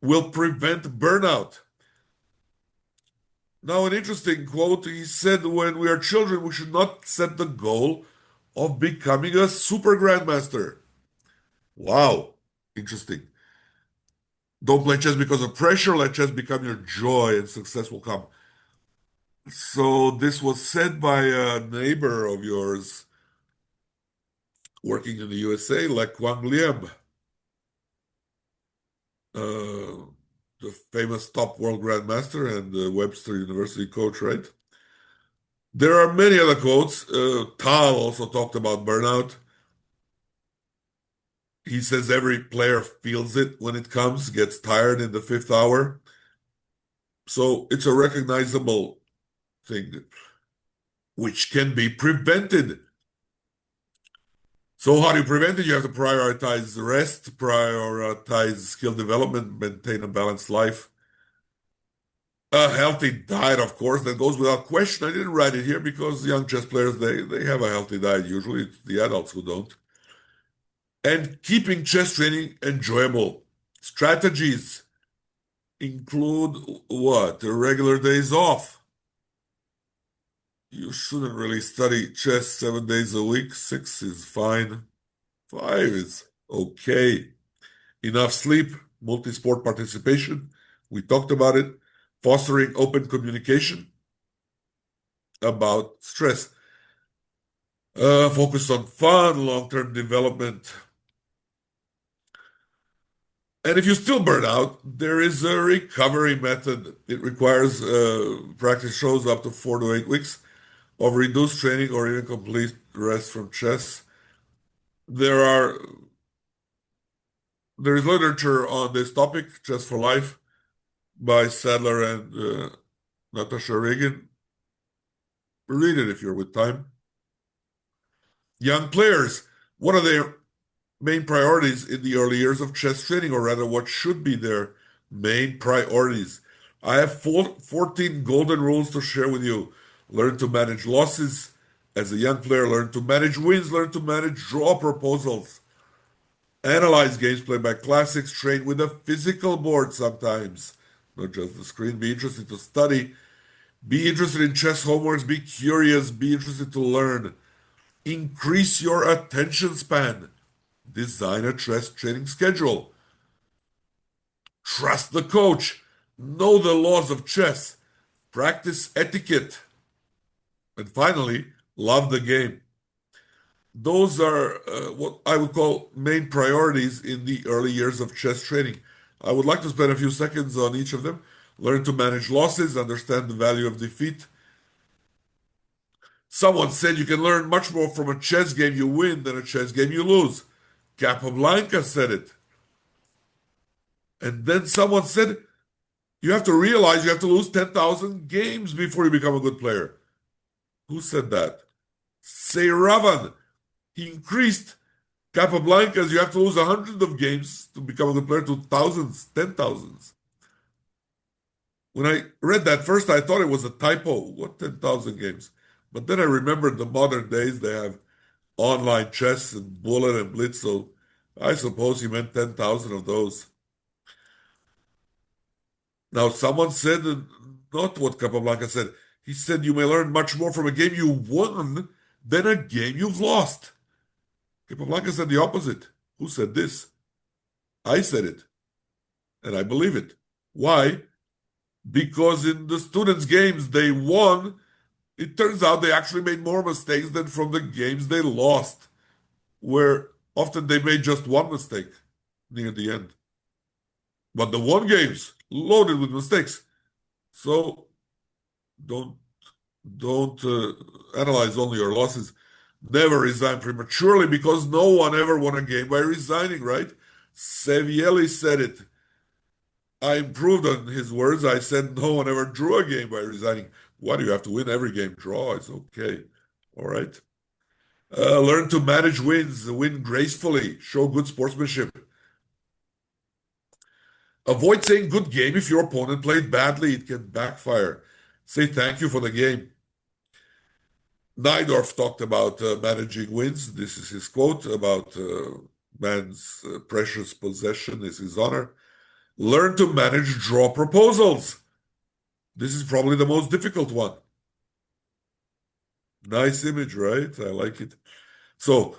will prevent burnout. Now, an interesting quote, he said, when we are children, we should not set the goal of becoming a super grandmaster. Wow, interesting. Don't play chess because of pressure, let chess become your joy and success will come. So, this was said by a neighbor of yours working in the USA, like Wang Liam, the famous top world grandmaster and the Webster University coach, right? There are many other quotes. Tal also talked about burnout. He says every player feels it when it comes, gets tired in the fifth hour. So it's a recognizable thing which can be prevented. So how do you prevent it? You have to prioritize rest, prioritize skill development, maintain a balanced life. A healthy diet, of course, that goes without question. I didn't write it here because young chess players, they have a healthy diet usually. It's the adults who don't. And keeping chess training enjoyable. Strategies include what? Regular days off. You shouldn't really study chess 7 days a week. Six is fine. Five is okay. Enough sleep, multi-sport participation. We talked about it. Fostering open communication about stress. Focus on fun, long-term development. And if you still burn out, there is a recovery method. It requires practice shows up to 4 to 8 weeks of reduced training or even complete rest from chess. There are there is literature on this topic, Chess for Life, by Sadler and Natasha Reagan. Read it if you're with time. Young players, what are their main priorities in the early years of chess training, or rather, what should be their main priorities? I have 14 golden rules to share with you. Learn to manage losses as a young player, learn to manage wins, learn to manage draw proposals. Analyze games played by classics, train with a physical board sometimes, not just the screen. Be interested to study. Be interested in chess homeworks. Be curious. Be interested to learn. Increase your attention span. Design a chess training schedule. Trust the coach. Know the laws of chess. Practice etiquette. And finally, love the game. Those are what I would call main priorities in the early years of chess training. I would like to spend a few seconds on each of them. Learn to manage losses, understand the value of defeat. Someone said you can learn much more from a chess game you win than a chess game you lose. Capablanca said it. And then someone said you have to realize you have to lose 10,000 games before you become a good player. Who said that? Seyravan. He increased Capablanca's, you have to lose hundreds of games to become a good player to thousands, 10,000s. When I read that first, I thought it was a typo. What 10,000 games? But then I remembered the modern days, they have online chess and bullet and blitz, so I suppose he meant 10,000 of those. Now, someone said, not what Capablanca said, he said you may learn much more from a game you won than a game you've lost. Capablanca said the opposite. Who said this? I said it, and I believe it. Why? Because in the students' games they won, it turns out they actually made more mistakes than from the games they lost, where often they made just one mistake near the end. But the won games loaded with mistakes. So don't don't analyze only your losses. Never resign prematurely because no one ever won a game by resigning, right? Savielli said it. I improved on his words. I said no one ever drew a game by resigning. Why do you have to win every game? Draw is okay. All right. Learn to manage wins, win gracefully, show good sportsmanship. Avoid saying good game if your opponent played badly. It can backfire. Say thank you for the game. Neidorf talked about managing wins. This is his quote about man's precious possession is his honor. Learn to manage draw proposals. This is probably the most difficult one. Nice image, right? I like it. So,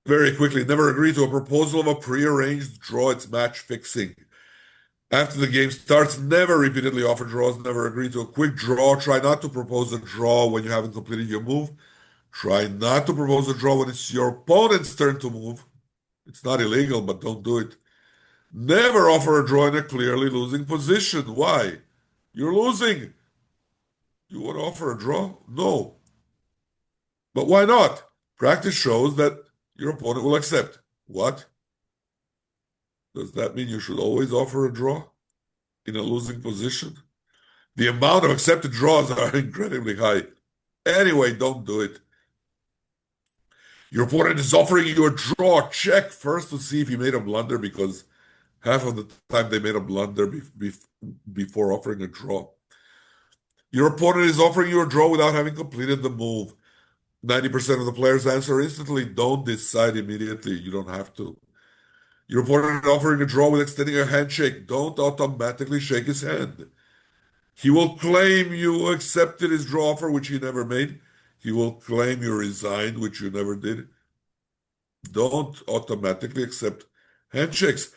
very quickly, never agree to a proposal of a prearranged draw. It's match fixing. After the game starts, never repeatedly offer draws. Never agree to a quick draw. Try not to propose a draw when you haven't completed your move. Try not to propose a draw when it's your opponent's turn to move. It's not illegal, but don't do it. Never offer a draw in a clearly losing position. Why? You're losing. You want to offer a draw? No. But why not? Practice shows that your opponent will accept. What? Does that mean you should always offer a draw in a losing position? The amount of accepted draws are incredibly high. Anyway, don't do it. Your opponent is offering you a draw. Check first to see if he made a blunder because half of the time they made a blunder before offering a draw. Your opponent is offering you a draw without having completed the move. 90% of the players answer instantly. Don't decide immediately. You don't have to. Your opponent is offering a draw with extending a handshake. Don't automatically shake his hand. He will claim you accepted his draw offer, which he never made. He will claim you resigned, which you never did. Don't automatically accept handshakes.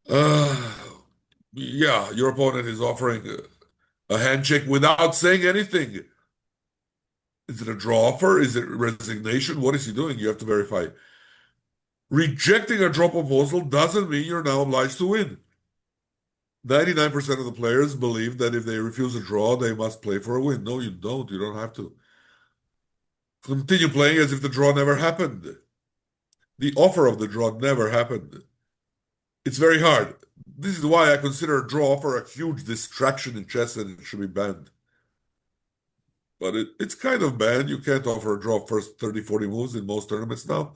Uh, yeah, your opponent is offering a handshake without saying anything. Is it a draw offer? Is it resignation? What is he doing? You have to verify. Rejecting a draw proposal doesn't mean you're now obliged to win. 99% of the players believe that if they refuse a draw, they must play for a win. No, you don't. You don't have to. Continue playing as if the draw never happened. The offer of the draw never happened. It's very hard. This is why I consider a draw offer a huge distraction in chess and it should be banned. But it's kind of banned. You can't offer a draw first 30, 40 moves in most tournaments now.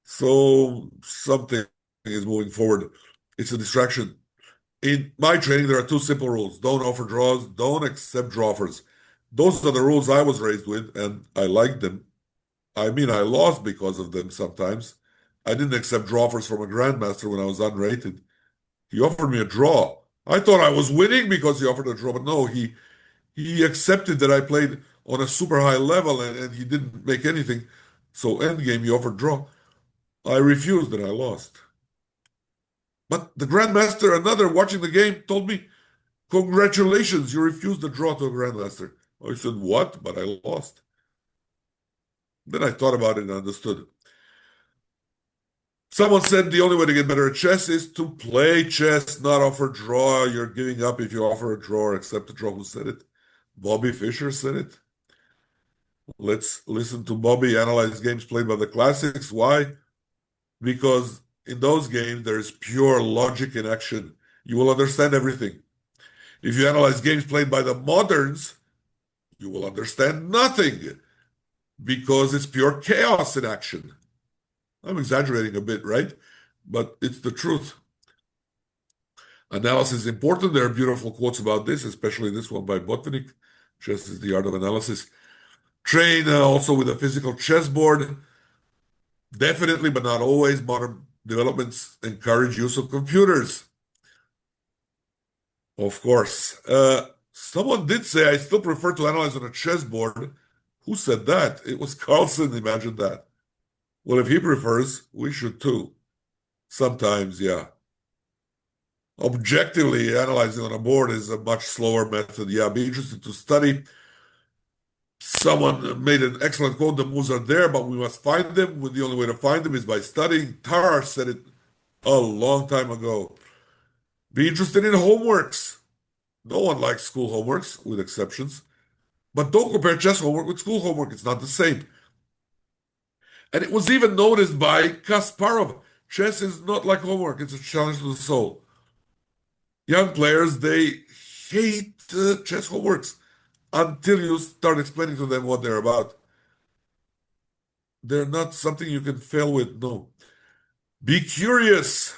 So something is moving forward. It's a distraction. In my training, there are two simple rules. Don't offer draws, don't accept draw offers. Those are the rules I was raised with, and I liked them. I mean, I lost because of them sometimes. I didn't accept draw offers from a grandmaster when I was unrated. He offered me a draw. I thought I was winning because he offered a draw, but no, he accepted that I played on a super high level and he didn't make anything. So endgame, he offered draw. I refused and I lost. But the grandmaster, another watching the game, told me, congratulations, you refused the draw to a grandmaster. I said, what? But I lost. Then I thought about it and understood. Someone said the only way to get better at chess is to play chess, not offer draw. You're giving up if you offer a draw or accept a draw. Who said it? Bobby Fischer said it. Let's listen to Bobby analyze games played by the classics. Why? Because in those games, there is pure logic in action. You will understand everything. If you analyze games played by the moderns, you will understand nothing because it's pure chaos in action. I'm exaggerating a bit, right? But it's the truth. Analysis is important. There are beautiful quotes about this, especially this one by Botvinnik. Chess is the art of analysis. Train also with a physical chessboard. Definitely, but not always. Modern developments encourage use of computers. Of course. Someone did say I still prefer to analyze on a chessboard. Who said that? It was Carlson. Imagine that. Well, if he prefers, we should too. Sometimes, yeah. Objectively, analyzing on a board is a much slower method. Yeah, be interested to study. Someone made an excellent quote. The moves are there, but we must find them. The only way to find them is by studying. Tarar said it a long time ago. Be interested in homeworks. No one likes school homeworks, with exceptions. But don't compare chess homework with school homework. It's not the same. And it was even noticed by Kasparov. Chess is not like homework. It's a challenge to the soul. Young players, they hate chess homeworks until you start explaining to them what they're about. They're not something you can fail with. No. Be curious.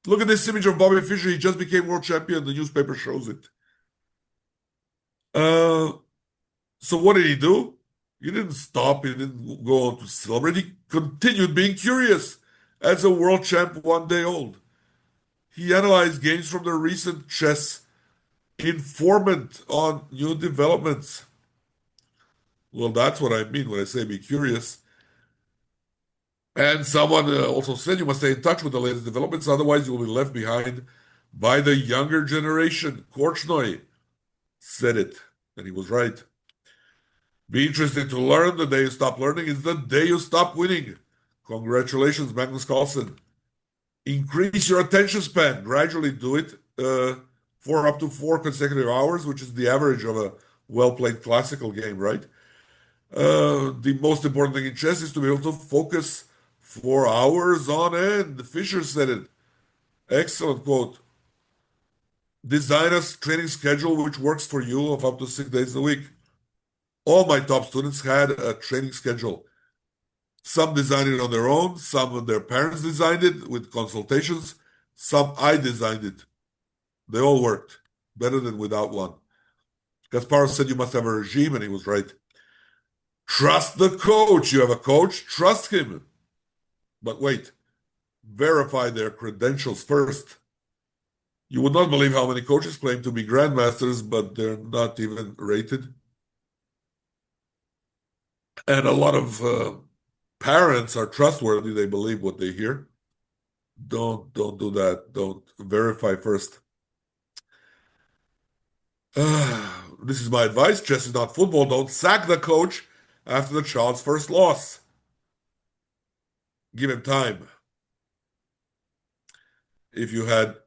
Look at this image of Bobby Fischer. He just became world champion. The newspaper shows it. Uh, so what did he do? He didn't stop. He didn't go on to celebrate. He continued being curious as a world champ 1 day old. He analyzed games from the recent chess informant on new developments. Well, that's what I mean when I say be curious. And someone also said you must stay in touch with the latest developments, otherwise you will be left behind by the younger generation. Korchnoi said it, and he was right. Be interested to learn. The day you stop learning is the day you stop winning. Congratulations, Magnus Carlsen. Increase your attention span. Gradually do it for up to 4 consecutive hours, which is the average of a well-played classical game, right? The most important thing in chess is to be able to focus for hours on end. Fischer said it. Excellent quote. Design a training schedule which works for you of up to 6 days a week. All my top students had a training schedule. Some designed it on their own, some of their parents designed it with consultations, some I designed it. They all worked better than without one. Kasparov said you must have a regime, and he was right. Trust the coach. You have a coach, trust him. But wait, verify their credentials first. You would not believe how many coaches claim to be grandmasters, but they're not even rated. And a lot of parents are trustworthy. They believe what they hear. Don't do that. Don't verify first. This is my advice. Chess is not football. Don't sack the coach after the child's first loss. Give him time. If you had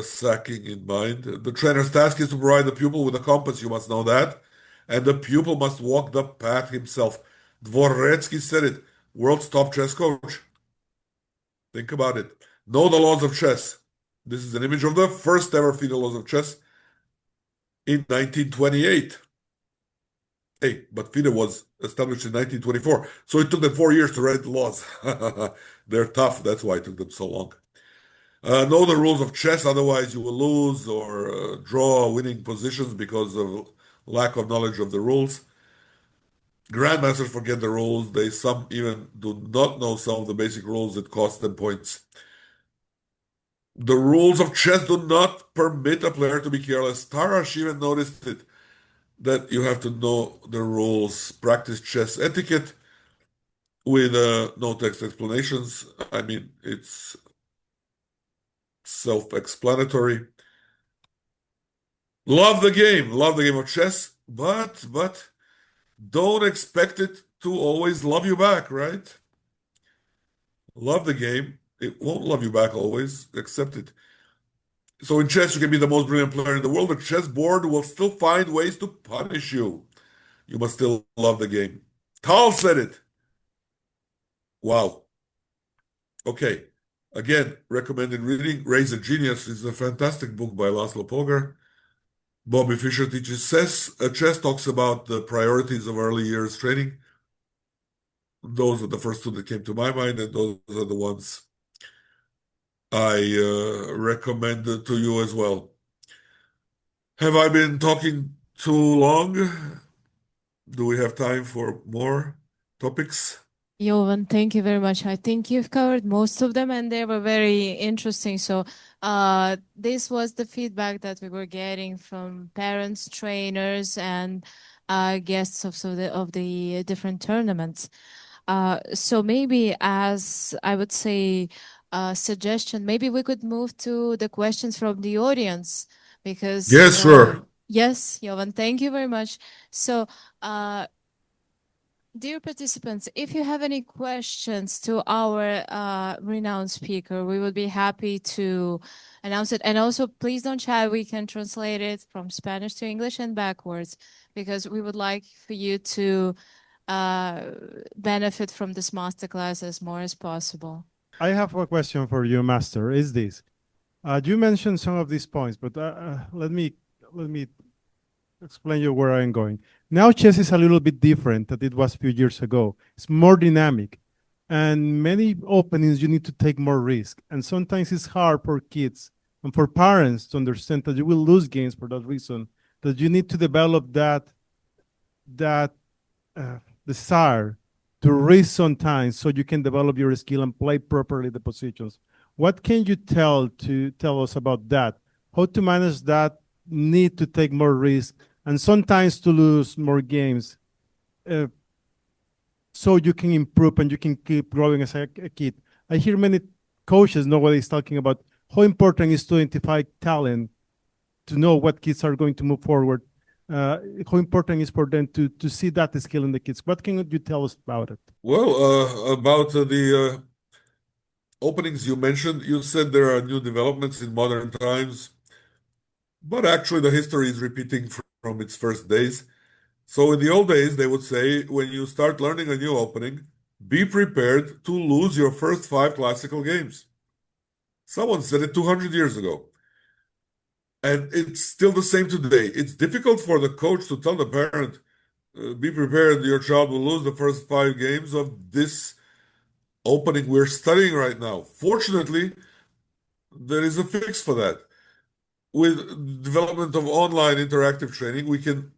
sacking in mind, the trainer's task is to provide the pupil with a compass. You must know that. And the pupil must walk the path himself. Dvoretsky said it. World's top chess coach. Think about it. Know the laws of chess. This is an image of the first ever FIDE laws of chess in 1928. Hey, but FIDE was established in 1924, so it took them 4 years to write the laws. They're tough, that's why it took them so long. Know the rules of chess, otherwise you will lose or draw winning positions because of lack of knowledge of the rules. Grandmasters forget the rules. Some even do not know some of the basic rules that cost them points. The rules of chess do not permit a player to be careless. Tarash even noticed it, that you have to know the rules, practice chess etiquette with no text explanations. I mean, it's self-explanatory. Love the game of chess, but don't expect it to always love you back, right? Love the game. It won't love you back always. Accept it. So in chess, you can be the most brilliant player in the world. The chessboard will still find ways to punish you. You must still love the game. Tal said it. Wow. Okay. Again, recommended reading. Raise a Genius is a fantastic book by Laszlo Polgar. Bobby Fischer teaches chess, talks about the priorities of early years training. Those are the first two that came to my mind, and those are the ones I recommend to you as well. Have I been talking too long? Do we have time for more topics? Jovan, thank you very much. I think you've covered most of them and they were very interesting. So, this was the feedback that we were getting from parents, trainers, and guests of the different tournaments. So maybe as I would say suggestion, maybe we could move to the questions from the audience because Yes, sure. yes, Jovan, thank you very much. So, uh, dear participants, if you have any questions to our renowned speaker, we would be happy to announce it. And also, please don't shy. We can translate it from Spanish to English and backwards because we would like for you to uh, benefit from this masterclass as more as possible. I have a question for you, Master. Is this? You mentioned some of these points, but let me explain you where I'm going. Now, chess is a little bit different than it was a few years ago. It's more dynamic, and many openings you need to take more risk, and sometimes it's hard for kids and for parents to understand that you will lose games for that reason. That you need to develop that desire to risk sometimes so you can develop your skill and play properly the positions. What can you tell us about that? How to manage that need to take more risk and sometimes to lose more games, uh, so you can improve and you can keep growing as a kid. I hear many coaches nowadays talking about how important it is to identify talent to know what kids are going to move forward. How important it is for them to see that skill in the kids. What can you tell us about it? Well, about the openings you mentioned, you said there are new developments in modern times, but actually the history is repeating from its first days. So in the old days, they would say when you start learning a new opening, be prepared to lose your first five classical games. Someone said it 200 years ago. And it's still the same today. It's difficult for the coach to tell the parent, be prepared, your child will lose the first five games of this opening we're studying right now. Fortunately, there is a fix for that. With development of online interactive training, we can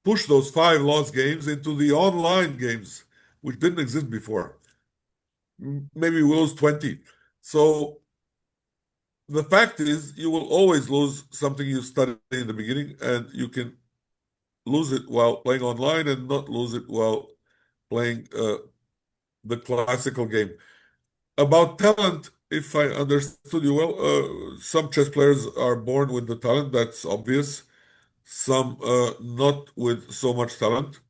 push those five lost games into the online games, which didn't exist before. Maybe we lose 20. So the fact is, you will always lose something you studied in the beginning, and you can lose it while playing online and not lose it while playing the classical game. About talent, if I understood you well, some chess players are born with the talent, that's obvious. Some not with so much talent.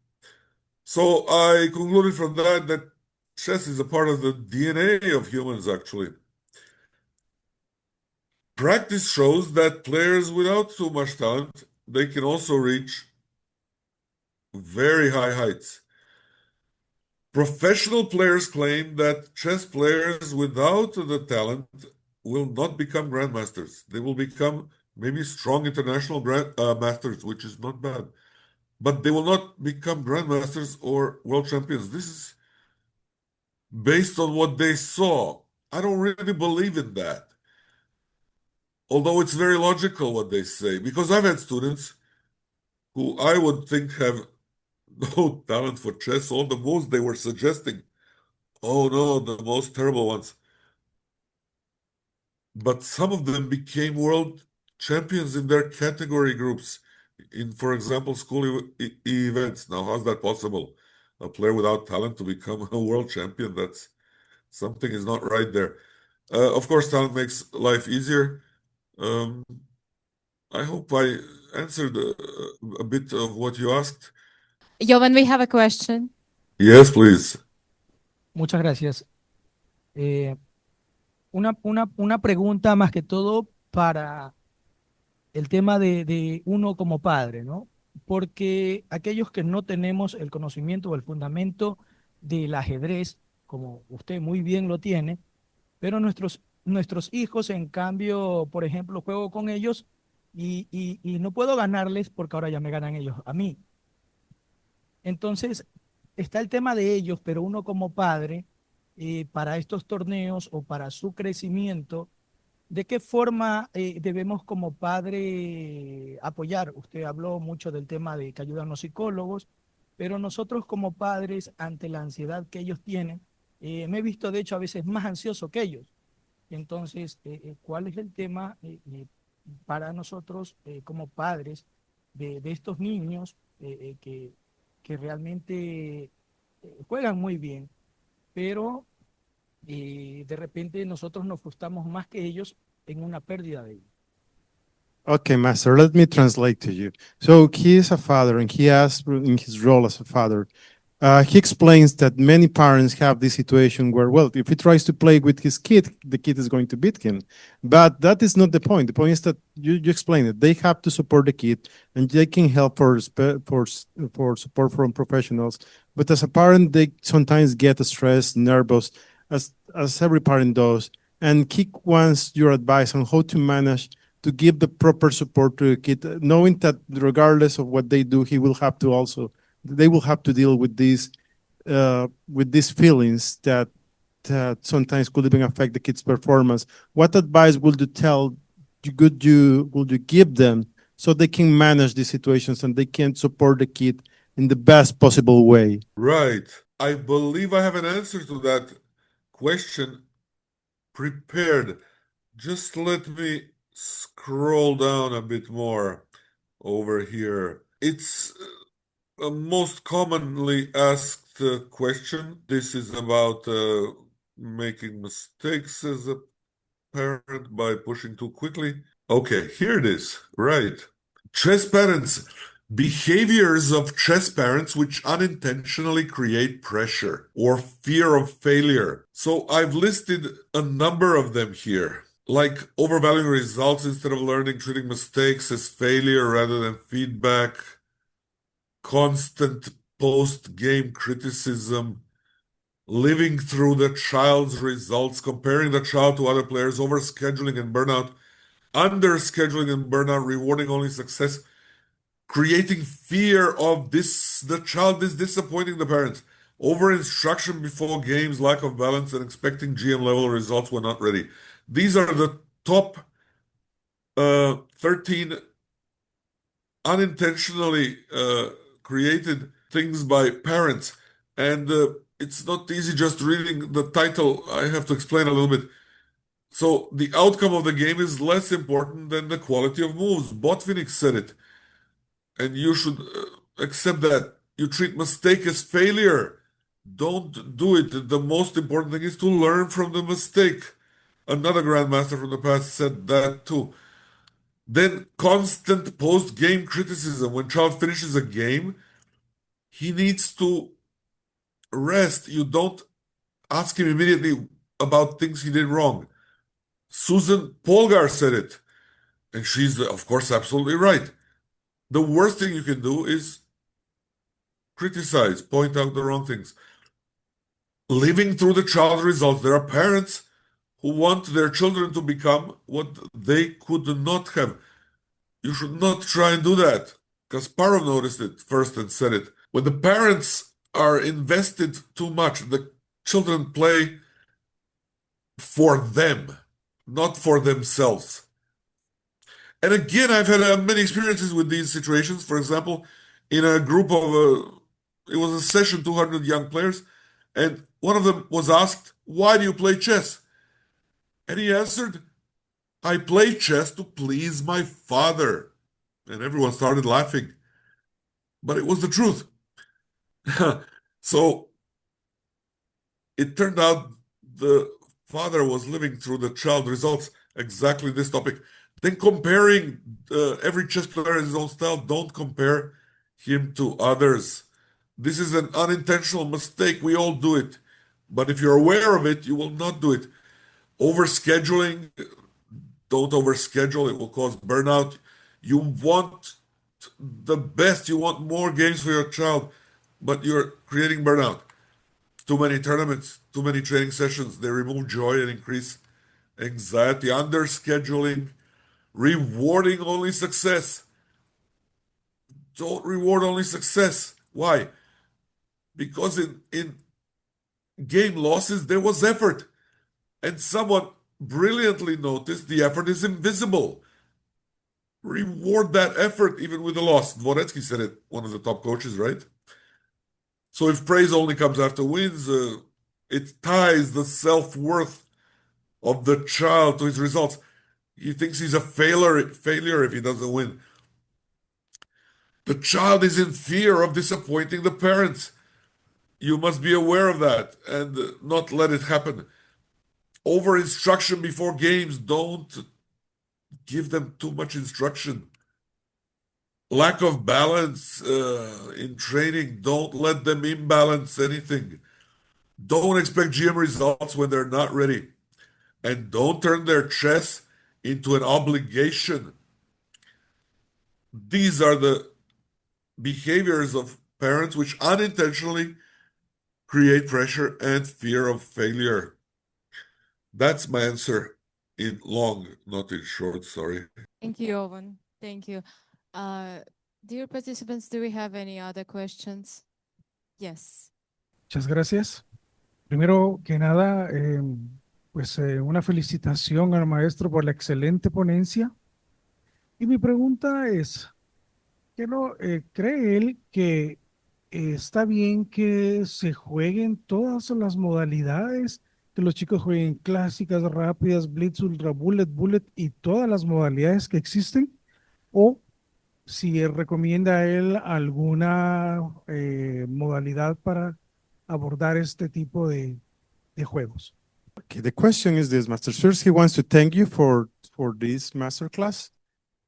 So I concluded from that that chess is a part of the DNA of humans, actually. Practice shows that players without too much talent, they can also reach very high heights. Professional players claim that chess players without the talent will not become grandmasters. They will become maybe strong international masters, which is not bad, but they will not become grandmasters or world champions. This is based on what they saw. I don't really believe in that, although it's very logical what they say, because I've had students who I would think have no talent for chess. All the moves they were suggesting, oh no, the most terrible ones. But some of them became world champions in their category groups in, for example, school events. Now, how's that possible? A player without talent to become a world champion? That's something is not right there. Of course, talent makes life easier. Um, I hope I answered a bit of what you asked. Jovan, we have a question. Yes, please. Muchas gracias. Eh, una pregunta más que todo para el tema de uno como padre, ¿no? Porque aquellos que no tenemos el conocimiento o el fundamento del ajedrez, como usted muy bien lo tiene, pero nuestros hijos, en cambio, por ejemplo, juego con ellos y no puedo ganarles porque ahora ya me ganan ellos a mí. Entonces, está el tema de ellos, pero uno como padre, para estos torneos o para su crecimiento, ¿De qué forma debemos como padre apoyar? Usted habló mucho del tema de que ayudan los psicólogos, pero nosotros como padres, ante la ansiedad que ellos tienen, me he visto de hecho a veces más ansioso que ellos. Entonces, ¿cuál es el tema para nosotros como padres de estos niños que realmente juegan muy bien, pero de repente nosotros nos frustramos más que ellos en una pérdida de ellos? Okay, Master, let me translate to you. So he is a father, and he has, in his role as a father, he explains that many parents have this situation where, well, if he tries to play with his kid, the kid is going to beat him. But that is not the point. The point is that you explained it. They have to support the kid, and they can help for support from professionals. But as a parent, they sometimes get stressed, nervous, as every parent does. And he wants your advice on how to manage to give the proper support to the kid, knowing that regardless of what they do, he will have to also they will have to deal with these feelings that sometimes could even affect the kid's performance. What advice would you tell? Would you give them so they can manage these situations and they can support the kid in the best possible way? Right. I believe I have an answer to that question prepared. Just let me scroll down a bit more over here. It's a most commonly asked question. This is about making mistakes as a parent by pushing too quickly. Okay, here it is. Right. Chess parents. Behaviors of chess parents which unintentionally create pressure or fear of failure. So I've listed a number of them here. Like overvaluing results instead of learning, treating mistakes as failure rather than feedback, constant post-game criticism, living through the child's results, comparing the child to other players, overscheduling and burnout, underscheduling and burnout, rewarding only success, creating fear of this, the child is disappointing the parents, over instruction before games, lack of balance, and expecting GM level results when not ready. These are the top 13 unintentionally created things by parents. And it's not easy just reading the title. I have to explain a little bit. So the outcome of the game is less important than the quality of moves. Botvinnik said it. And you should accept that. You treat mistake as failure. Don't do it. The most important thing is to learn from the mistake. Another grandmaster from the past said that too. Then constant post-game criticism. When child finishes a game, he needs to rest. You don't ask him immediately about things he did wrong. Susan Polgar said it, and she's, of course, absolutely right. The worst thing you can do is criticize, point out the wrong things. Living through the child's results. There are parents who want their children to become what they could not have. You should not try and do that. Kasparov noticed it first and said it. When the parents are invested too much, the children play for them, not for themselves. And again, I've had many experiences with these situations. For example, in a group of, it was a session, 200 young players, and one of them was asked, "Why do you play chess?" And he answered, "I play chess to please my father." And everyone started laughing. But it was the truth. So it turned out the father was living through the child results exactly this topic. Then comparing every chess player in his own style, don't compare him to others. This is an unintentional mistake. We all do it. But if you're aware of it, you will not do it. Overscheduling, don't overschedule. It will cause burnout. You want the best. You want more games for your child, but you're creating burnout. Too many tournaments, too many training sessions. They remove joy and increase anxiety. Underscheduling, rewarding only success. Don't reward only success. Why? Because in game losses, there was effort. And someone brilliantly noticed, the effort is invisible. Reward that effort even with a loss. Dvoretsky said it, one of the top coaches, right? So if praise only comes after wins, it ties the self-worth of the child to his results. He thinks he's a failure if he doesn't win. The child is in fear of disappointing the parents. You must be aware of that and not let it happen. Over instruction before games, don't give them too much instruction. Lack of balance in training, don't let them imbalance anything. Don't expect GM results when they're not ready. And don't turn their chess into an obligation. These are the behaviors of parents which unintentionally create pressure and fear of failure. That's my answer in long, not in short, sorry. Thank you, Jovan. Thank you. Dear participants, do we have any other questions? Yes. Muchas gracias. Primero que nada, una felicitación al maestro por la excelente ponencia. Y mi pregunta es, ¿qué no cree él que está bien que se jueguen todas las modalidades? Que los chicos jueguen clásicas, rápidas, blitz, ultra, bullet y todas las modalidades que existen. O si él recomienda a él alguna modalidad para abordar este tipo de juegos. Okay, the question is this, Master. First, he wants to thank you for this masterclass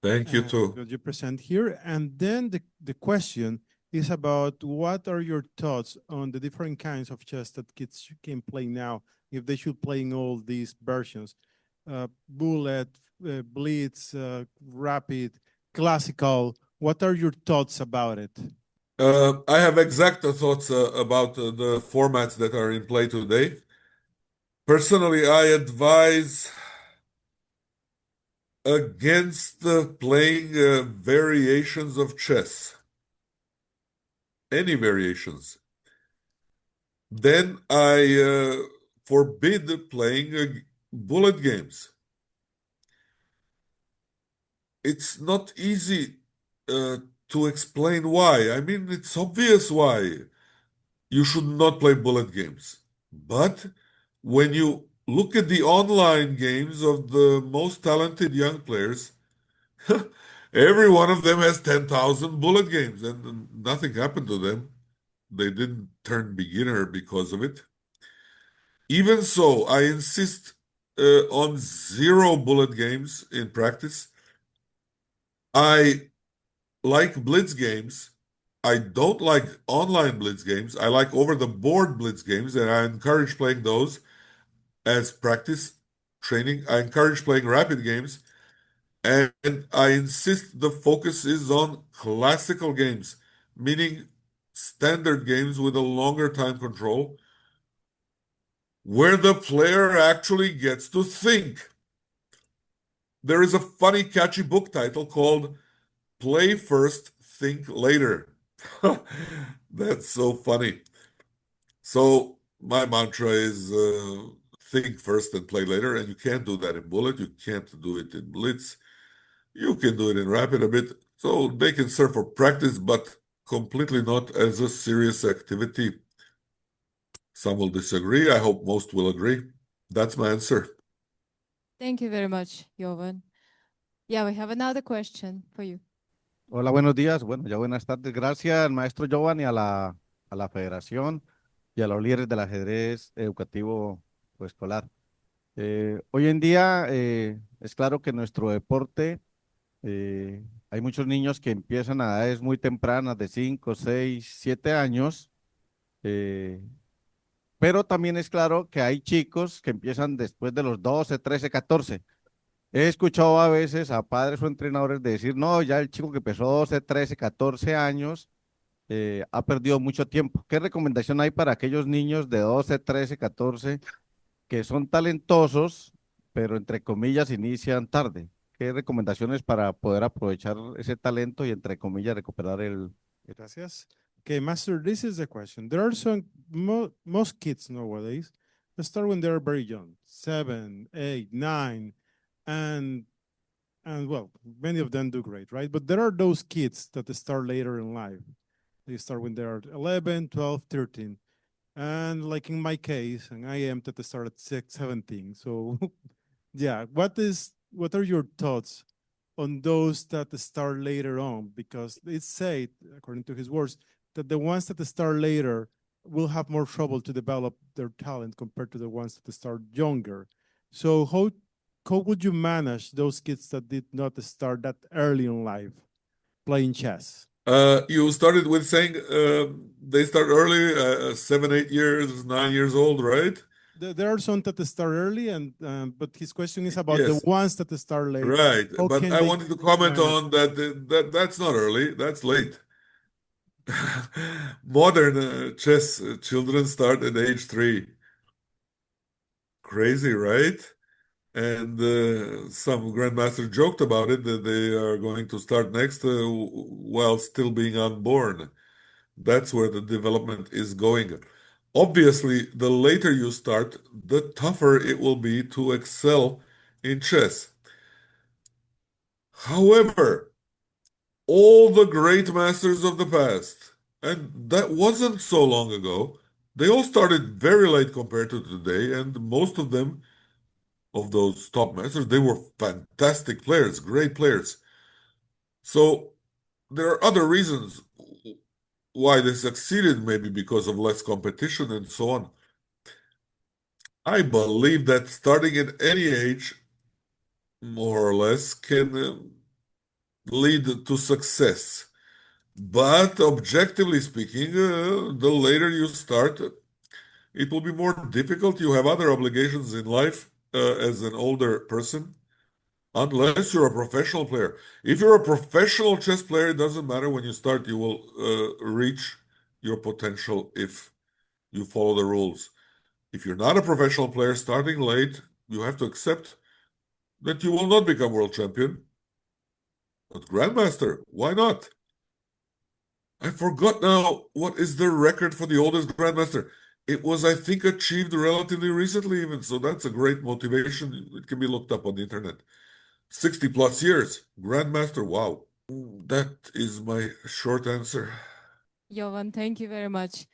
Thank you too. that you present here. And then the question is about what are your thoughts on the different kinds of chess that kids can play now, if they should play in all these versions, bullet, blitz, rapid, classical. What are your thoughts about it? I have exact thoughts about the formats that are in play today. Personally, I advise against playing variations of chess. Any variations. Then I forbid playing bullet games. It's not easy to explain why. I mean, it's obvious why you should not play bullet games. But when you look at the online games of the most talented young players, every one of them has 10,000 bullet games, and nothing happened to them. They didn't turn beginner because of it. Even so, I insist on 0 bullet games in practice. I like blitz games. I don't like online blitz games. I like over-the-board blitz games, and I encourage playing those as practice training. I encourage playing rapid games, and I insist the focus is on classical games, meaning standard games with a longer time control, where the player actually gets to think. There is a funny, catchy book title called Play First, Think Later. That's so funny. So my mantra is think first and play later, and you can't do that in bullet. You can't do it in blitz. You can do it in rapid a bit. So they can serve for practice, but completely not as a serious activity. Some will disagree. I hope most will agree. That's my answer. Thank you very much, Jovan. Yeah, we have another question for you. Hola, buenos días. Bueno, ya buenas tardes. Gracias al maestro Jovan y a la federación y a los líderes del ajedrez educativo o escolar. Hoy en día es claro que nuestro deporte, hay muchos niños que empiezan a edades muy tempranas, de 5, 6, 7 años, pero también es claro que hay chicos que empiezan después de los 12, 13, 14. He escuchado a veces a padres o entrenadores decir, no, ya el chico que empezó 12, 13, 14 años ha perdido mucho tiempo. ¿Qué recomendación hay para aquellos niños de 12, 13, 14 que son talentosos, pero entre comillas inician tarde? ¿Qué recomendaciones para poder aprovechar ese talento y entre comillas recuperar el... Gracias. Okay, Master, this is the question. There are most kids nowadays They start when they're very young, 7, 8, 9, and well, many of them do great, right? But there are those kids that start later in life. They start when they're 11, 12, 13. And like in my case, and I am that start at 6, 17. So yeah, what are your thoughts on those that start later on? Because it's said, according to his words, that the ones that start later will have more trouble to develop their talent compared to the ones that start younger. So how would you manage those kids that did not start that early in life playing chess? You started with saying they start early, 7, 8 years, 9 years old, right? There are some that start early, and but his question is about the Yes, ones that start late. right. How But can I they wanted to comment manage? on that's not early, that's late. Modern chess children start at age 3. Crazy, right? And some grandmaster joked about it that they are going to start next while still being unborn. That's where the development is going. Obviously, the later you start, the tougher it will be to excel in chess. However, all the great masters of the past, and that wasn't so long ago, they all started very late compared to today, and most of them, of those top masters, they were fantastic players, great players. So there are other reasons why they succeeded, maybe because of less competition and so on. I believe that starting at any age, more or less, can lead to success. But objectively speaking, the later you start, it will be more difficult. You have other obligations in life as an older person, unless you're a professional player. If you're a professional chess player, it doesn't matter when you start, you will reach your potential if you follow the rules. If you're not a professional player starting late, you have to accept that you will not become world champion. But grandmaster, why not? I forgot now what is the record for the oldest grandmaster. It was, I think, achieved relatively recently, even. So that's a great motivation. It can be looked up on the internet. 60 plus years. Grandmaster, wow. That is my short answer. Jovan, thank you very much.